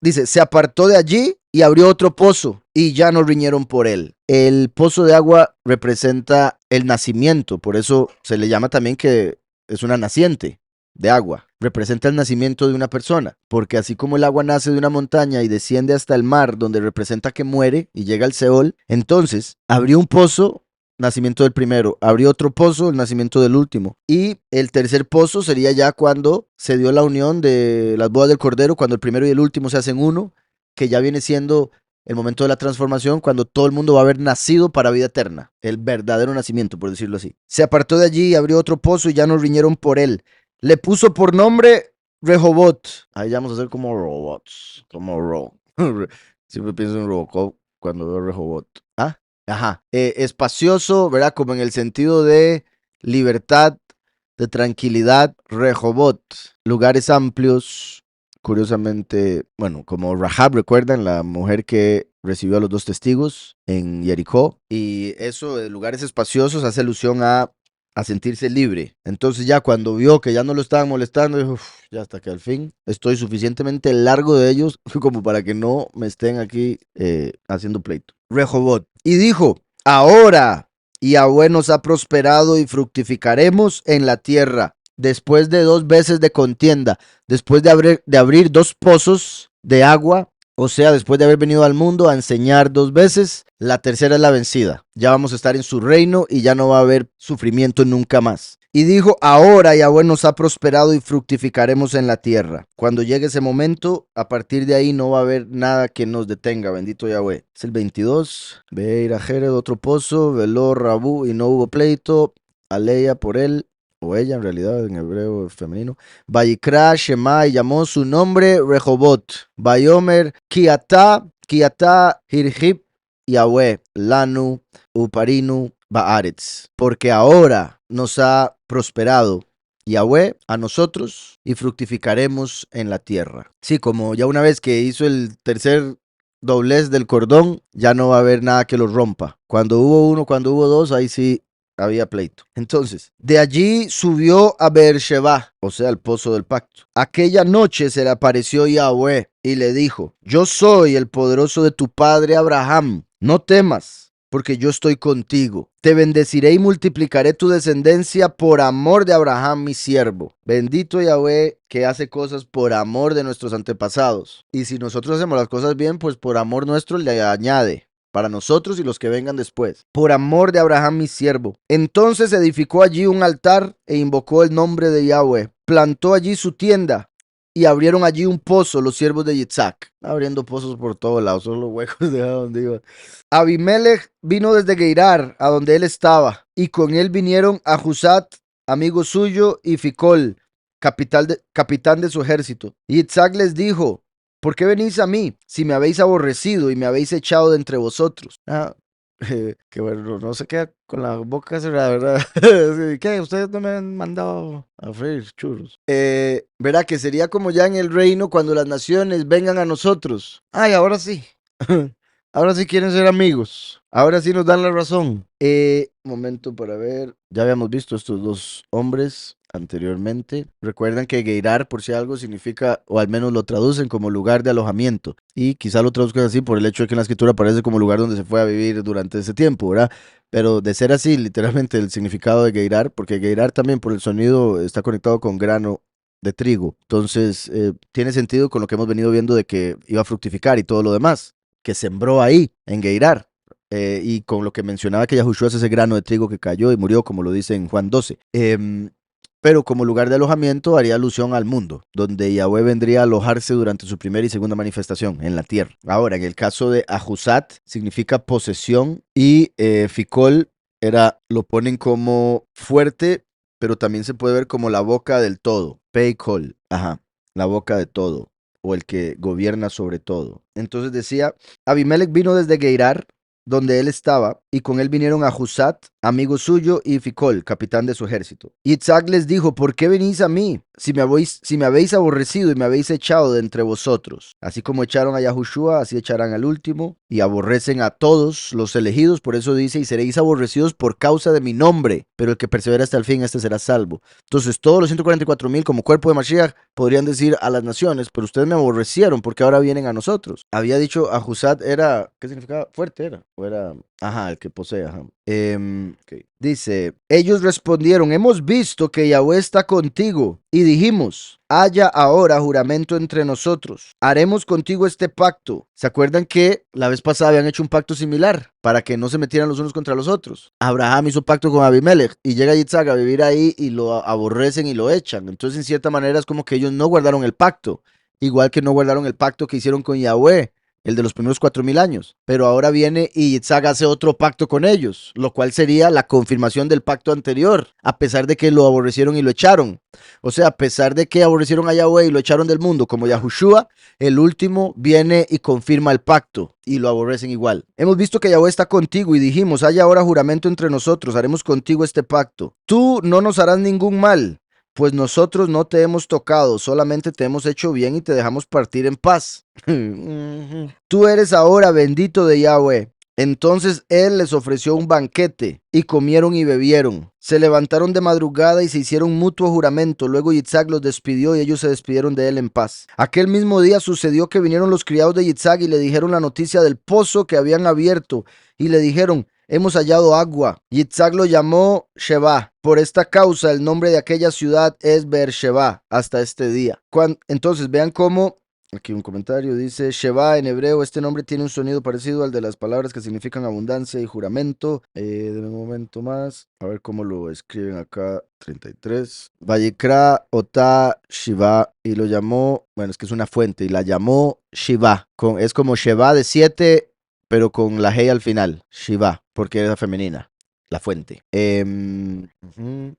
Speaker 1: Dice, se apartó de allí y abrió otro pozo, y ya no riñeron por él. El pozo de agua representa el nacimiento, por eso se le llama también que es una naciente de agua. representa el nacimiento de una persona, porque así como el agua nace de una montaña y desciende hasta el mar, donde representa que muere y llega al Seol, entonces abrió un pozo, nacimiento del primero, abrió otro pozo, el nacimiento del último, y el tercer pozo sería ya cuando se dio la unión de las bodas del Cordero, cuando el primero y el último se hacen uno, que ya viene siendo el momento de la transformación, cuando todo el mundo va a haber nacido para vida eterna, el verdadero nacimiento, por decirlo así. Se apartó de allí y abrió otro pozo y ya no riñeron por él. Le puso por nombre Rehobot. Ahí ya vamos a hacer como robots, como Siempre pienso en Robocop cuando veo Rehobot. ¿Ah? Ajá. Espacioso, ¿verdad? Como en el sentido de libertad, de tranquilidad. Rehobot. Lugares amplios. Curiosamente, bueno, como Rahab, recuerdan, la mujer que recibió a los dos testigos en Jericó. Y eso de lugares espaciosos hace alusión a sentirse libre. Entonces ya cuando vio que ya no lo estaban molestando, dijo, "Uf, ya hasta que al fin estoy suficientemente largo de ellos como para que no me estén aquí haciendo pleito." Rehobot. Y dijo, ahora Yahweh nos ha prosperado y fructificaremos en la tierra. Después de 2 veces de contienda, después de abrir 2 pozos de agua, o sea, después de haber venido al mundo a enseñar 2 veces, la tercera es la vencida. Ya vamos a estar en su reino y ya no va a haber sufrimiento nunca más. Y dijo, ahora Yahweh nos ha prosperado y fructificaremos en la tierra. Cuando llegue ese momento, a partir de ahí no va a haber nada que nos detenga, bendito Yahweh. Es el 22. Ve ir a Jered, otro pozo, veló Rabú y no hubo pleito. Aleya por él, o ella en realidad, en hebreo femenino. Vayikra Shema y llamó su nombre Rehobot. Bayomer Kiata Hirhib Yahweh Lanu Uparinu Baaretz. Porque ahora nos ha prosperado Yahweh a nosotros y fructificaremos en la tierra. Sí, como ya una vez que hizo el tercer doblez del cordón, ya no va a haber nada que lo rompa. Cuando hubo uno, cuando hubo dos, ahí sí había pleito. Entonces, de allí subió a Beersheba, o sea, el pozo del pacto. Aquella noche se le apareció Yahweh y le dijo, yo soy el poderoso de tu padre Abraham, no temas, porque yo estoy contigo. Te bendeciré y multiplicaré tu descendencia por amor de Abraham, mi siervo. Bendito Yahweh que hace cosas por amor de nuestros antepasados. Y si nosotros hacemos las cosas bien, pues por amor nuestro le añade para nosotros y los que vengan después, por amor de Abraham mi siervo. Entonces edificó allí un altar e invocó el nombre de Yahweh. Plantó allí su tienda y abrieron allí un pozo los siervos de Yitzhak. Abriendo pozos por todos lados, solo huecos de donde iba. Abimelech vino desde Geirar, a donde él estaba, y con él vinieron a Jusat, amigo suyo, y Ficol, capitán de su ejército. Y Yitzhak les dijo, ¿por qué venís a mí si me habéis aborrecido y me habéis echado de entre vosotros? Que bueno, no se queda con la boca cerrada, ¿verdad? ¿Qué? Ustedes no me han mandado a freír churros. Verá que sería como ya en el reino cuando las naciones vengan a nosotros. Ay, ahora sí. Ahora sí quieren ser amigos. Ahora sí nos dan la razón. Momento para ver. Ya habíamos visto estos dos hombres anteriormente. Recuerdan que Geirar, por si algo, significa, o al menos lo traducen como lugar de alojamiento. Y quizá lo traduzcan así por el hecho de que en la escritura aparece como lugar donde se fue a vivir durante ese tiempo, ¿verdad? Pero de ser así, literalmente el significado de Geirar, porque Geirar también por el sonido está conectado con grano de trigo. Entonces, tiene sentido con lo que hemos venido viendo de que iba a fructificar y todo lo demás, que sembró ahí, en Geirar. Y con lo que mencionaba que Yahushua es ese grano de trigo que cayó y murió, como lo dice en Juan 12. Pero como lugar de alojamiento haría alusión al mundo, donde Yahweh vendría a alojarse durante su primera y segunda manifestación en la tierra. Ahora, en el caso de Ajusat, significa posesión y Ficol lo ponen como fuerte, pero también se puede ver como la boca del todo. Peikol, ajá, la boca de todo, o el que gobierna sobre todo. Entonces decía, Abimelech vino desde Geirar, donde él estaba, y con él vinieron a Jusat, amigo suyo, y Ficol, capitán de su ejército. Y Isaac les dijo, ¿por qué venís a mí, si me habéis aborrecido y me habéis echado de entre vosotros? Así como echaron a Yahushua, así echarán al último, y aborrecen a todos los elegidos, por eso dice, y seréis aborrecidos por causa de mi nombre, pero el que persevera hasta el fin, este será salvo. Entonces, todos los 144,000 como cuerpo de Mashiach podrían decir a las naciones, pero ustedes me aborrecieron porque ahora vienen a nosotros. Había dicho a Jusat era, ¿qué significaba? Fuerte era. o era, ajá, el que posee, ajá. Ok. Dice, ellos respondieron, hemos visto que Yahweh está contigo y dijimos, haya ahora juramento entre nosotros, haremos contigo este pacto. ¿Se acuerdan que la vez pasada habían hecho un pacto similar para que no se metieran los unos contra los otros? Abraham hizo pacto con Abimelech y llega Yitzhak a vivir ahí y lo aborrecen y lo echan. Entonces, en cierta manera es como que ellos no guardaron el pacto, igual que no guardaron el pacto que hicieron con Yahweh, el de los primeros 4000 años. Pero ahora viene y Yitzhak hace otro pacto con ellos, lo cual sería la confirmación del pacto anterior, a pesar de que lo aborrecieron y lo echaron. O sea, a pesar de que aborrecieron a Yahweh y lo echaron del mundo, como Yahushua, el último viene y confirma el pacto y lo aborrecen igual. Hemos visto que Yahweh está contigo y dijimos, haya ahora juramento entre nosotros, haremos contigo este pacto. Tú no nos harás ningún mal, pues nosotros no te hemos tocado, solamente te hemos hecho bien y te dejamos partir en paz. Tú eres ahora bendito de Yahweh. Entonces él les ofreció un banquete y comieron y bebieron. Se levantaron de madrugada y se hicieron mutuo juramento. Luego Yitzhak los despidió y ellos se despidieron de él en paz. Aquel mismo día sucedió que vinieron los criados de Yitzhak y le dijeron la noticia del pozo que habían abierto y le dijeron, hemos hallado agua. Yitzhak lo llamó Sheba. Por esta causa el nombre de aquella ciudad es Beersheba hasta este día. Entonces vean cómo aquí un comentario dice, Sheba en hebreo, este nombre tiene un sonido parecido al de las palabras que significan abundancia y juramento. De un momento más, a ver cómo lo escriben acá, 33. Vayikra Ota Shiva, y lo llamó, bueno, es que es una fuente, y la llamó Shiva. Es como Sheba de 7, pero con la G al final, Shiva, porque era femenina. La fuente.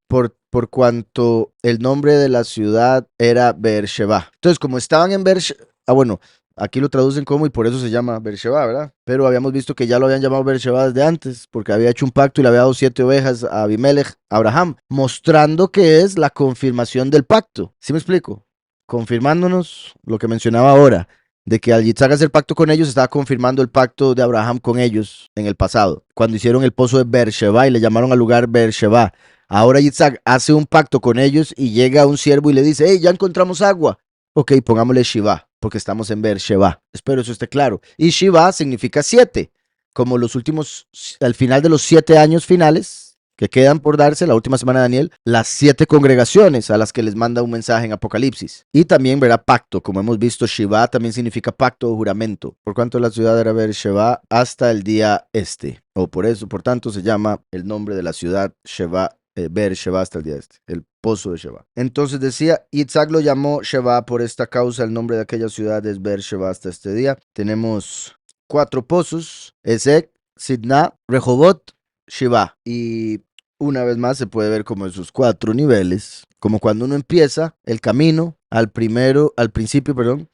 Speaker 1: Por cuanto el nombre de la ciudad era Beersheba. Entonces, como estaban en Beersheba, bueno, aquí lo traducen como y por eso se llama Beersheba, ¿verdad? Pero habíamos visto que ya lo habían llamado Beersheba desde antes, porque había hecho un pacto y le había dado 7 ovejas a Abimelech, a Abraham, mostrando que es la confirmación del pacto. ¿Sí me explico? Confirmándonos lo que mencionaba ahora, de que al Yitzhak hacer pacto con ellos, estaba confirmando el pacto de Abraham con ellos en el pasado, cuando hicieron el pozo de Beersheba y le llamaron al lugar Beersheba. Ahora Yitzhak hace un pacto con ellos y llega un siervo y le dice, hey, ya encontramos agua. Ok, pongámosle Shiva, porque estamos en Beersheba. Espero eso esté claro. Y Shiva significa 7, como los últimos, al final de los 7 años finales, que quedan por darse la última semana de Daniel, las 7 congregaciones a las que les manda un mensaje en Apocalipsis. Y también verá pacto, como hemos visto, Shiva también significa pacto o juramento, por cuanto la ciudad era Beersheba hasta el día este. O por eso, por tanto, se llama el nombre de la ciudad Sheba, Beersheba hasta el día este, el pozo de Sheba. Entonces decía, Yitzhak lo llamó Sheba por esta causa, el nombre de aquella ciudad es Beersheba hasta este día. Tenemos 4 pozos, Ezek, Sidna, Rehobot, Shiva. Y una vez más se puede ver como esos 4 niveles, como cuando uno empieza el camino, al principio, perdón,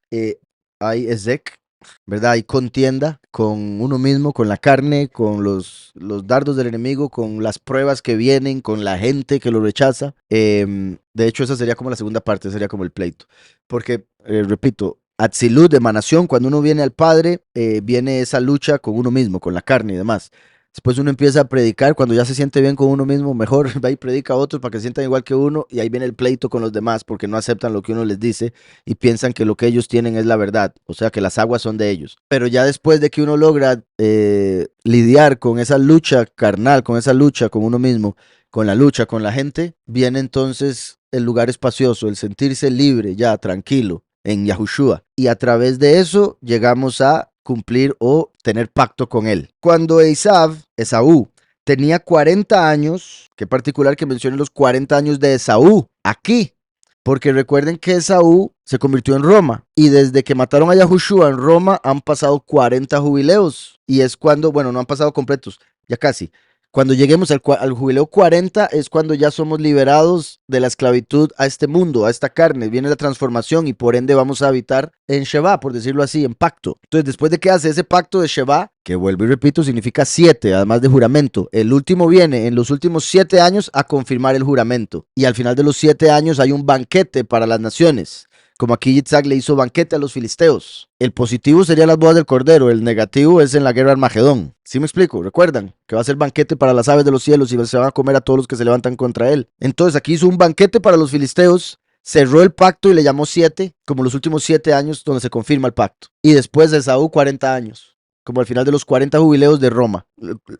Speaker 1: hay Ezek, ¿verdad? Hay contienda con uno mismo, con la carne, con los dardos del enemigo, con las pruebas que vienen, con la gente que lo rechaza. De hecho, esa sería como la segunda parte, sería como el pleito. Porque, repito, Atzilut, emanación, cuando uno viene al Padre, viene esa lucha con uno mismo, con la carne y demás. Después uno empieza a predicar, cuando ya se siente bien con uno mismo, mejor va y predica a otros para que se sientan igual que uno, y ahí viene el pleito con los demás porque no aceptan lo que uno les dice y piensan que lo que ellos tienen es la verdad, o sea que las aguas son de ellos. Pero ya después de que uno logra lidiar con esa lucha carnal, con esa lucha con uno mismo, con la lucha con la gente, viene entonces el lugar espacioso, el sentirse libre, ya tranquilo en Yahushua. Y a través de eso llegamos a cumplir o tener pacto con él. Cuando Esaú, tenía 40 años, qué particular que mencione los 40 años de Esaú aquí, porque recuerden que Esaú se convirtió en Roma y desde que mataron a Yahushua en Roma han pasado 40 jubileos y es cuando, bueno, no han pasado completos, ya casi. Cuando lleguemos al jubileo 40 es cuando ya somos liberados de la esclavitud a este mundo, a esta carne. Viene la transformación y por ende vamos a habitar en Sheba, por decirlo así, en pacto. Entonces, después de que hace ese pacto de Sheba, que vuelvo y repito, significa 7, además de juramento, el último viene en los últimos 7 años a confirmar el juramento. Y al final de los 7 años hay un banquete para las naciones. Como aquí Yitzhak le hizo banquete a los filisteos. El positivo sería las bodas del Cordero, el negativo es en la guerra Armagedón. ¿Sí me explico? Recuerdan que va a ser banquete para las aves de los cielos y se van a comer a todos los que se levantan contra él. Entonces aquí hizo un banquete para los filisteos, cerró el pacto y le llamó 7, como los últimos 7 años donde se confirma el pacto. Y después de Esaú 40 años, como al final de los 40 jubileos de Roma,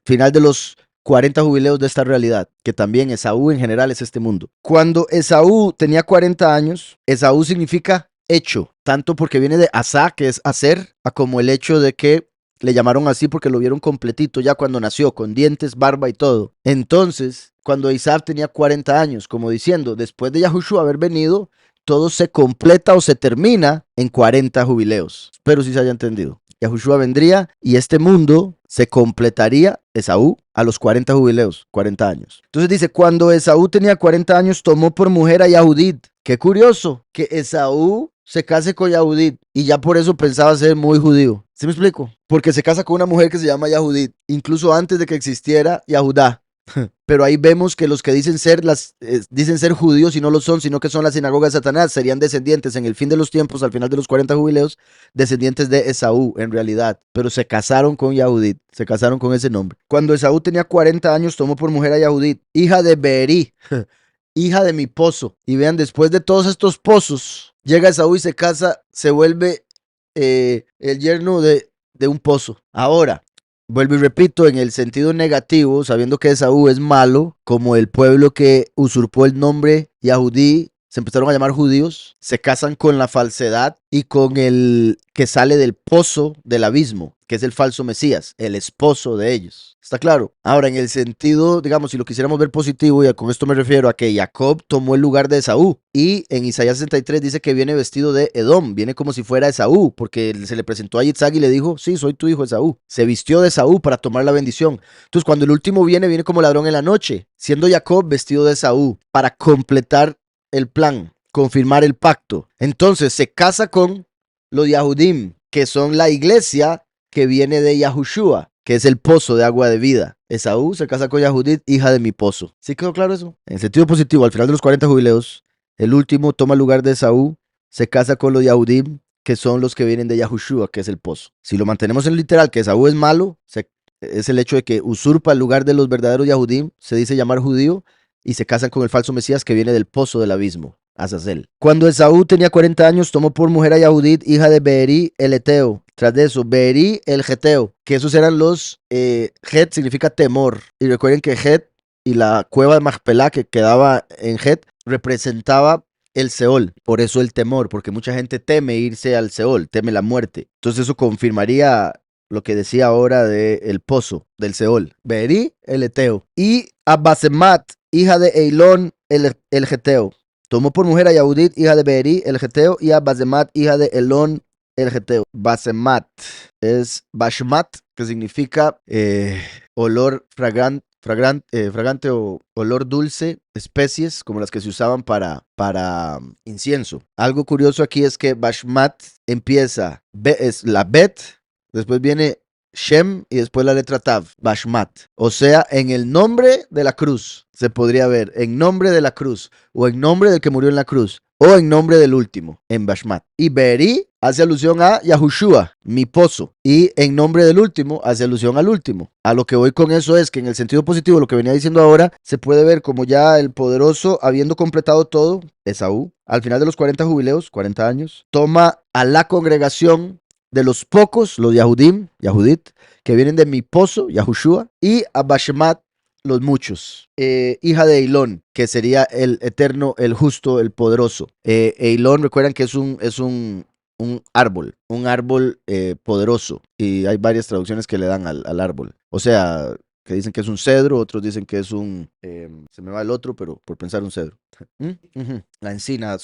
Speaker 1: final de los 40 jubileos de esta realidad, que también Esaú en general es este mundo. Cuando Esaú tenía 40 años, Esaú significa hecho, tanto porque viene de asá, que es hacer, a como el hecho de que le llamaron así porque lo vieron completito ya cuando nació, con dientes, barba y todo. Entonces, cuando Isaac tenía 40 años, como diciendo, después de Yahushua haber venido, todo se completa o se termina en 40 jubileos. Espero si se haya entendido. Yahushua vendría y este mundo se completaría, Esaú, a los 40 jubileos, 40 años. Entonces dice, cuando Esaú tenía 40 años, tomó por mujer a Yahudit. Qué curioso que Esaú se case con Yahudit y ya por eso pensaba ser muy judío. ¿Sí me explico? Porque se casa con una mujer que se llama Yahudit, incluso antes de que existiera Yahudá. Pero ahí vemos que los que dicen ser judíos y no lo son, sino que son la sinagoga de Satanás, serían descendientes en el fin de los tiempos, al final de los 40 jubileos, descendientes de Esaú en realidad, pero se casaron con Yahudit, se casaron con ese nombre. Cuando Esaú tenía 40 años, tomó por mujer a Yahudit, hija de Beeri, hija de mi pozo. Y vean, después de todos estos pozos, llega Esaú y se casa, se vuelve el yerno de un pozo. Ahora, vuelvo y repito, en el sentido negativo, sabiendo que Esaú es malo, como el pueblo que usurpó el nombre Yahudí, se empezaron a llamar judíos, se casan con la falsedad y con el que sale del pozo del abismo, que es el falso Mesías, el esposo de ellos. ¿Está claro? Ahora, en el sentido, digamos, si lo quisiéramos ver positivo, y con esto me refiero a que Jacob tomó el lugar de Esaú. Y en Isaías 63 dice que viene vestido de Edom, viene como si fuera Esaú, porque se le presentó a Yitzhak y le dijo, sí, soy tu hijo Esaú. Se vistió de Esaú para tomar la bendición. Entonces, cuando el último viene como ladrón en la noche, siendo Jacob vestido de Esaú, para completar el plan, confirmar el pacto. Entonces, se casa con los Yahudim, que son la iglesia que viene de Yahushua, que es el pozo de agua de vida. Esaú se casa con Yahudit, hija de mi pozo. ¿Sí quedó claro eso? En sentido positivo, al final de los 40 jubileos, el último toma el lugar de Esaú, se casa con los Yahudim, que son los que vienen de Yahushua, que es el pozo. Si lo mantenemos en literal, que Esaú es malo, es el hecho de que usurpa el lugar de los verdaderos Yahudim, se dice llamar judío, y se casan con el falso Mesías que viene del pozo del abismo, Azazel. Cuando Esaú tenía 40 años, tomó por mujer a Yahudit, hija de Beeri el Eteo. Tras de eso, Beeri el Geteo, que esos eran los, Het significa temor. Y recuerden que Het y la cueva de Machpelah que quedaba en Het representaba el Seol, por eso el temor, porque mucha gente teme irse al Seol, teme la muerte. Entonces eso confirmaría lo que decía ahora del pozo, del Seol. Beeri el Eteo. Y Abasemat, hija de Eilón el Geteo. Tomó por mujer a Yahudit, hija de Beeri el Geteo, y a Basemat, hija de Elón el Geteo. Basemat es Bashmat, que significa olor fragante o olor dulce, especies como las que se usaban para incienso. Algo curioso aquí es que Bashmat empieza, es la Bet, después viene Shem y después la letra Tav, Bashmat. O sea, en el nombre de la cruz, se podría ver, en nombre de la cruz, o en nombre del que murió en la cruz, o en nombre del último, en Bashmat. Y Beeri hace alusión a Yahushua, mi pozo, y en nombre del último hace alusión al último. A lo que voy con eso es que en el sentido positivo, lo que venía diciendo ahora, se puede ver como ya el poderoso, habiendo completado todo, Esaú, al final de los 40 jubileos, 40 años, toma a la congregación de los pocos, los Yahudim, Yahudit, que vienen de mi pozo, Yahushua, y a Bashmat, los muchos, hija de Eilón, que sería el eterno, el justo, el poderoso. Eilón, recuerdan que es un árbol poderoso, y hay varias traducciones que le dan al árbol. O sea, que dicen que es un cedro, otros dicen que es se me va el otro, pero por pensar un cedro. La encina,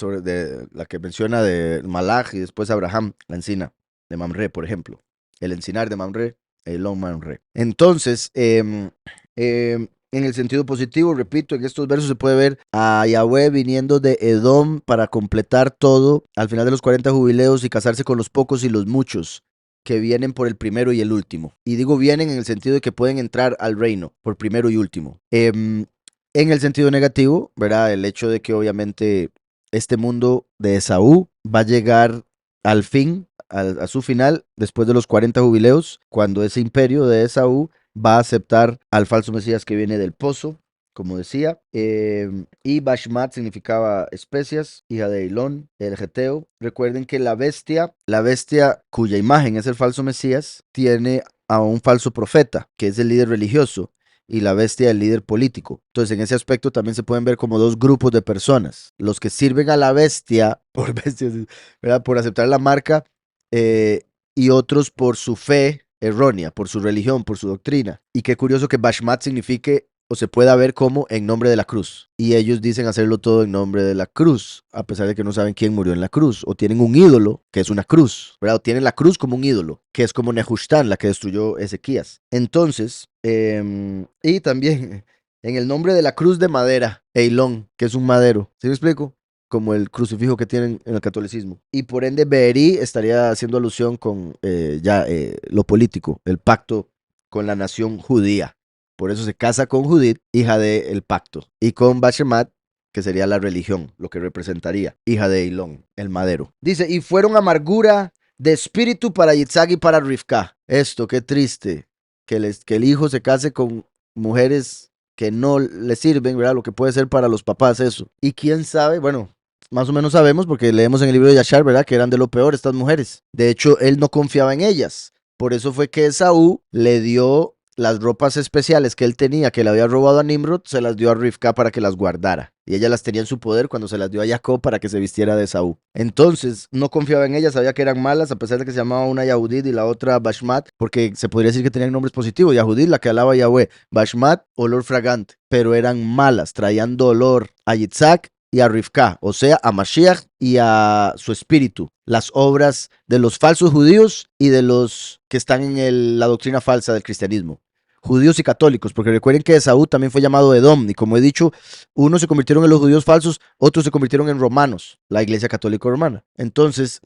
Speaker 1: la que menciona de Malach y después Abraham, la encina de Mamre, por ejemplo. El encinar de Mamre, el Mamre. Entonces, en el sentido positivo, repito, en estos versos se puede ver a Yahweh viniendo de Edom para completar todo al final de los 40 jubileos y casarse con los pocos y los muchos que vienen por el primero y el último. Y digo vienen en el sentido de que pueden entrar al reino por primero y último. En el sentido negativo, ¿verdad? El hecho de que obviamente este mundo de Esaú va a llegar al fin, a su final, después de los 40 jubileos, cuando ese imperio de Esaú va a aceptar al falso Mesías que viene del pozo, como decía. Y Bashmat significaba especias, hija de Eilón, el Geteo. Recuerden que la bestia cuya imagen es el falso Mesías, tiene a un falso profeta, que es el líder religioso, y la bestia el líder político. Entonces, en ese aspecto también se pueden ver como dos grupos de personas. Los que sirven a la bestia, por bestias, ¿verdad? Por aceptar la marca, eh, y otros por su fe errónea, por su religión, por su doctrina. Y qué curioso que Bashmat signifique o se pueda ver como en nombre de la cruz. Y ellos dicen hacerlo todo en nombre de la cruz, a pesar de que no saben quién murió en la cruz. O tienen un ídolo, que es una cruz, ¿verdad? O tienen la cruz como un ídolo, que es como Nehushtan, la que destruyó Ezequías. Entonces, y también en el nombre de la cruz de madera, Eilón, que es un madero. ¿Sí me explico? Como el crucifijo que tienen en el catolicismo. Y por ende, Beerí estaría haciendo alusión con lo político, el pacto con la nación judía. Por eso se casa con Judith, hija del pacto, y con Bashemat, que sería la religión, lo que representaría, hija de Eilón, el madero. Dice, y fueron amargura de espíritu para Yitzhak y para Rivka. Esto, qué triste, que el hijo se case con mujeres que no le sirven, ¿verdad? Lo que puede ser para los papás eso. Y quién sabe, bueno, más o menos sabemos porque leemos en el libro de Yashar, ¿verdad? Que eran de lo peor estas mujeres. De hecho, él no confiaba en ellas. Por eso fue que Esaú le dio las ropas especiales que él tenía, que le había robado a Nimrod, se las dio a Rivka para que las guardara. Y ella las tenía en su poder cuando se las dio a Jacob para que se vistiera de Esaú. Entonces, no confiaba en ellas, sabía que eran malas, a pesar de que se llamaba una Yahudit y la otra Bashmat, porque se podría decir que tenían nombres positivos. Yahudit, la que alaba a Yahweh. Bashmat, olor fragante. Pero eran malas, traían dolor a Yitzhak y a Rivka, o sea, a Mashiach y a su espíritu, las obras de los falsos judíos y de los que están en la doctrina falsa del cristianismo. Judíos y católicos, porque recuerden que Esaú también fue llamado Edom, y como he dicho, unos se convirtieron en los judíos falsos, otros se convirtieron en romanos, la iglesia católica romana. Entonces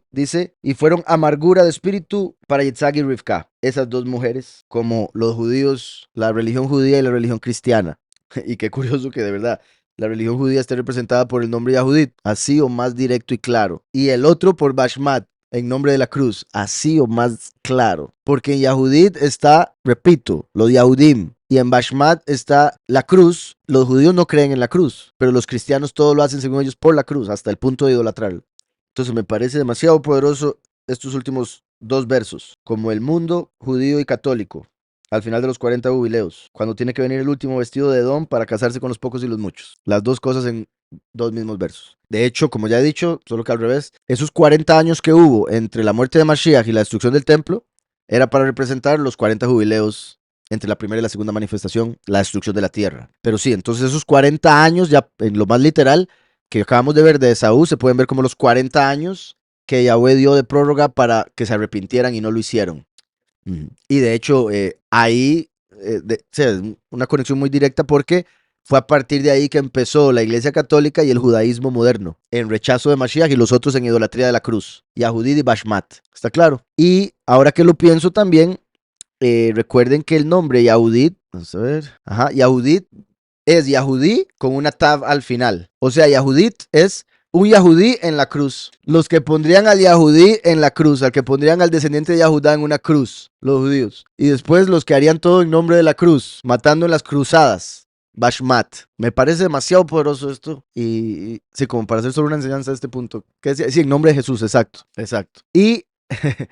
Speaker 1: dice, y fueron amargura de espíritu para Yitzhak y Rivka, esas dos mujeres, como los judíos, la religión judía y la religión cristiana. Y qué curioso que de verdad la religión judía esté representada por el nombre Yahudit, así o más directo y claro. Y el otro por Bashmat, en nombre de la cruz, así o más claro. Porque en Yahudit está, repito, los Yahudim. Y en Bashmat está la cruz. Los judíos no creen en la cruz, pero los cristianos todo lo hacen según ellos por la cruz, hasta el punto de idolatrarlo. Entonces me parece demasiado poderoso estos últimos dos versos, como el mundo judío y católico, al final de los 40 jubileos, cuando tiene que venir el último vestido de Edom para casarse con los pocos y los muchos. Las dos cosas en dos mismos versos. De hecho, como ya he dicho, solo que al revés, esos 40 años que hubo entre la muerte de Mashiach y la destrucción del templo, era para representar los 40 jubileos entre la primera y la segunda manifestación, la destrucción de la tierra. Pero sí, entonces esos 40 años, ya en lo más literal, que acabamos de ver de Esaú, se pueden ver como los 40 años que Yahweh dio de prórroga para que se arrepintieran y no lo hicieron. Y de hecho, ahí, o sea, es una conexión muy directa porque fue a partir de ahí que empezó la Iglesia Católica y el judaísmo moderno, en rechazo de Mashiach y los otros en idolatría de la cruz, Yahudí y Bashmat, ¿está claro? Y ahora que lo pienso también, recuerden que el nombre Yahudit, vamos a ver, ajá, Yahudit es Yahudí con una tab al final. O sea, Yahudit es un Yahudí en la cruz. Los que pondrían al Yahudí en la cruz, al que pondrían al descendiente de Yahudá en una cruz, los judíos. Y después los que harían todo en nombre de la cruz, matando en las cruzadas. Bashmat. Me parece demasiado poderoso esto. Y sí, como para hacer solo una enseñanza a este punto. Que es, sí, en nombre de Jesús, exacto. Exacto. Y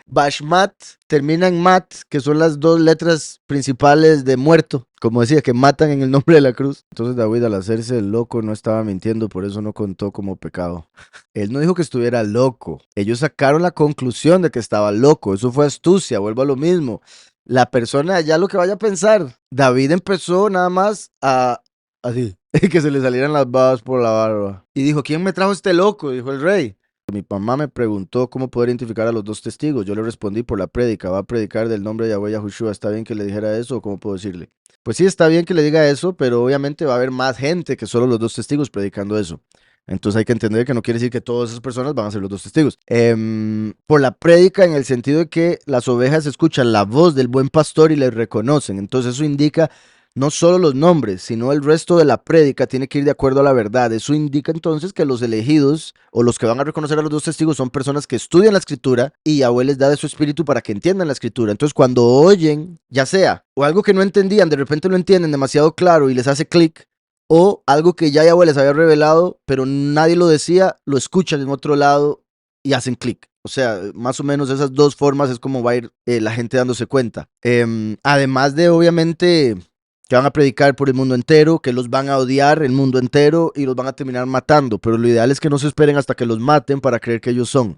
Speaker 1: Bashmat termina en Mat, que son las dos letras principales de muerto, como decía, que matan en el nombre de la cruz. Entonces David, al hacerse el loco, no estaba mintiendo, por eso no contó como pecado. Él no dijo que estuviera loco. Ellos sacaron la conclusión de que estaba loco. Eso fue astucia, vuelvo a lo mismo. La persona ya lo que vaya a pensar. David empezó nada más a así, que se le salieran las babas por la barba. Y dijo, ¿quién me trajo este loco? Dijo el rey. Mi mamá me preguntó cómo poder identificar a los dos testigos. Yo le respondí por la prédica. Va a predicar del nombre de Yahweh Yahushua. ¿Está bien que le dijera eso o cómo puedo decirle? Pues sí, está bien que le diga eso, pero obviamente va a haber más gente que solo los dos testigos predicando eso. Entonces hay que entender que no quiere decir que todas esas personas van a ser los dos testigos. Por la prédica en el sentido de que las ovejas escuchan la voz del buen pastor y le reconocen. Entonces eso indica no solo los nombres, sino el resto de la prédica tiene que ir de acuerdo a la verdad. Eso indica entonces que los elegidos o los que van a reconocer a los dos testigos son personas que estudian la escritura y Yahweh les da de su espíritu para que entiendan la escritura. Entonces cuando oyen, ya sea, o algo que no entendían, de repente lo entienden demasiado claro y les hace clic, o algo que ya Yahweh les había revelado, pero nadie lo decía, lo escuchan en otro lado y hacen clic. O sea, más o menos esas dos formas es como va a ir la gente dándose cuenta. Además de, obviamente, que van a predicar por el mundo entero, que los van a odiar el mundo entero y los van a terminar matando. Pero lo ideal es que no se esperen hasta que los maten para creer que ellos son.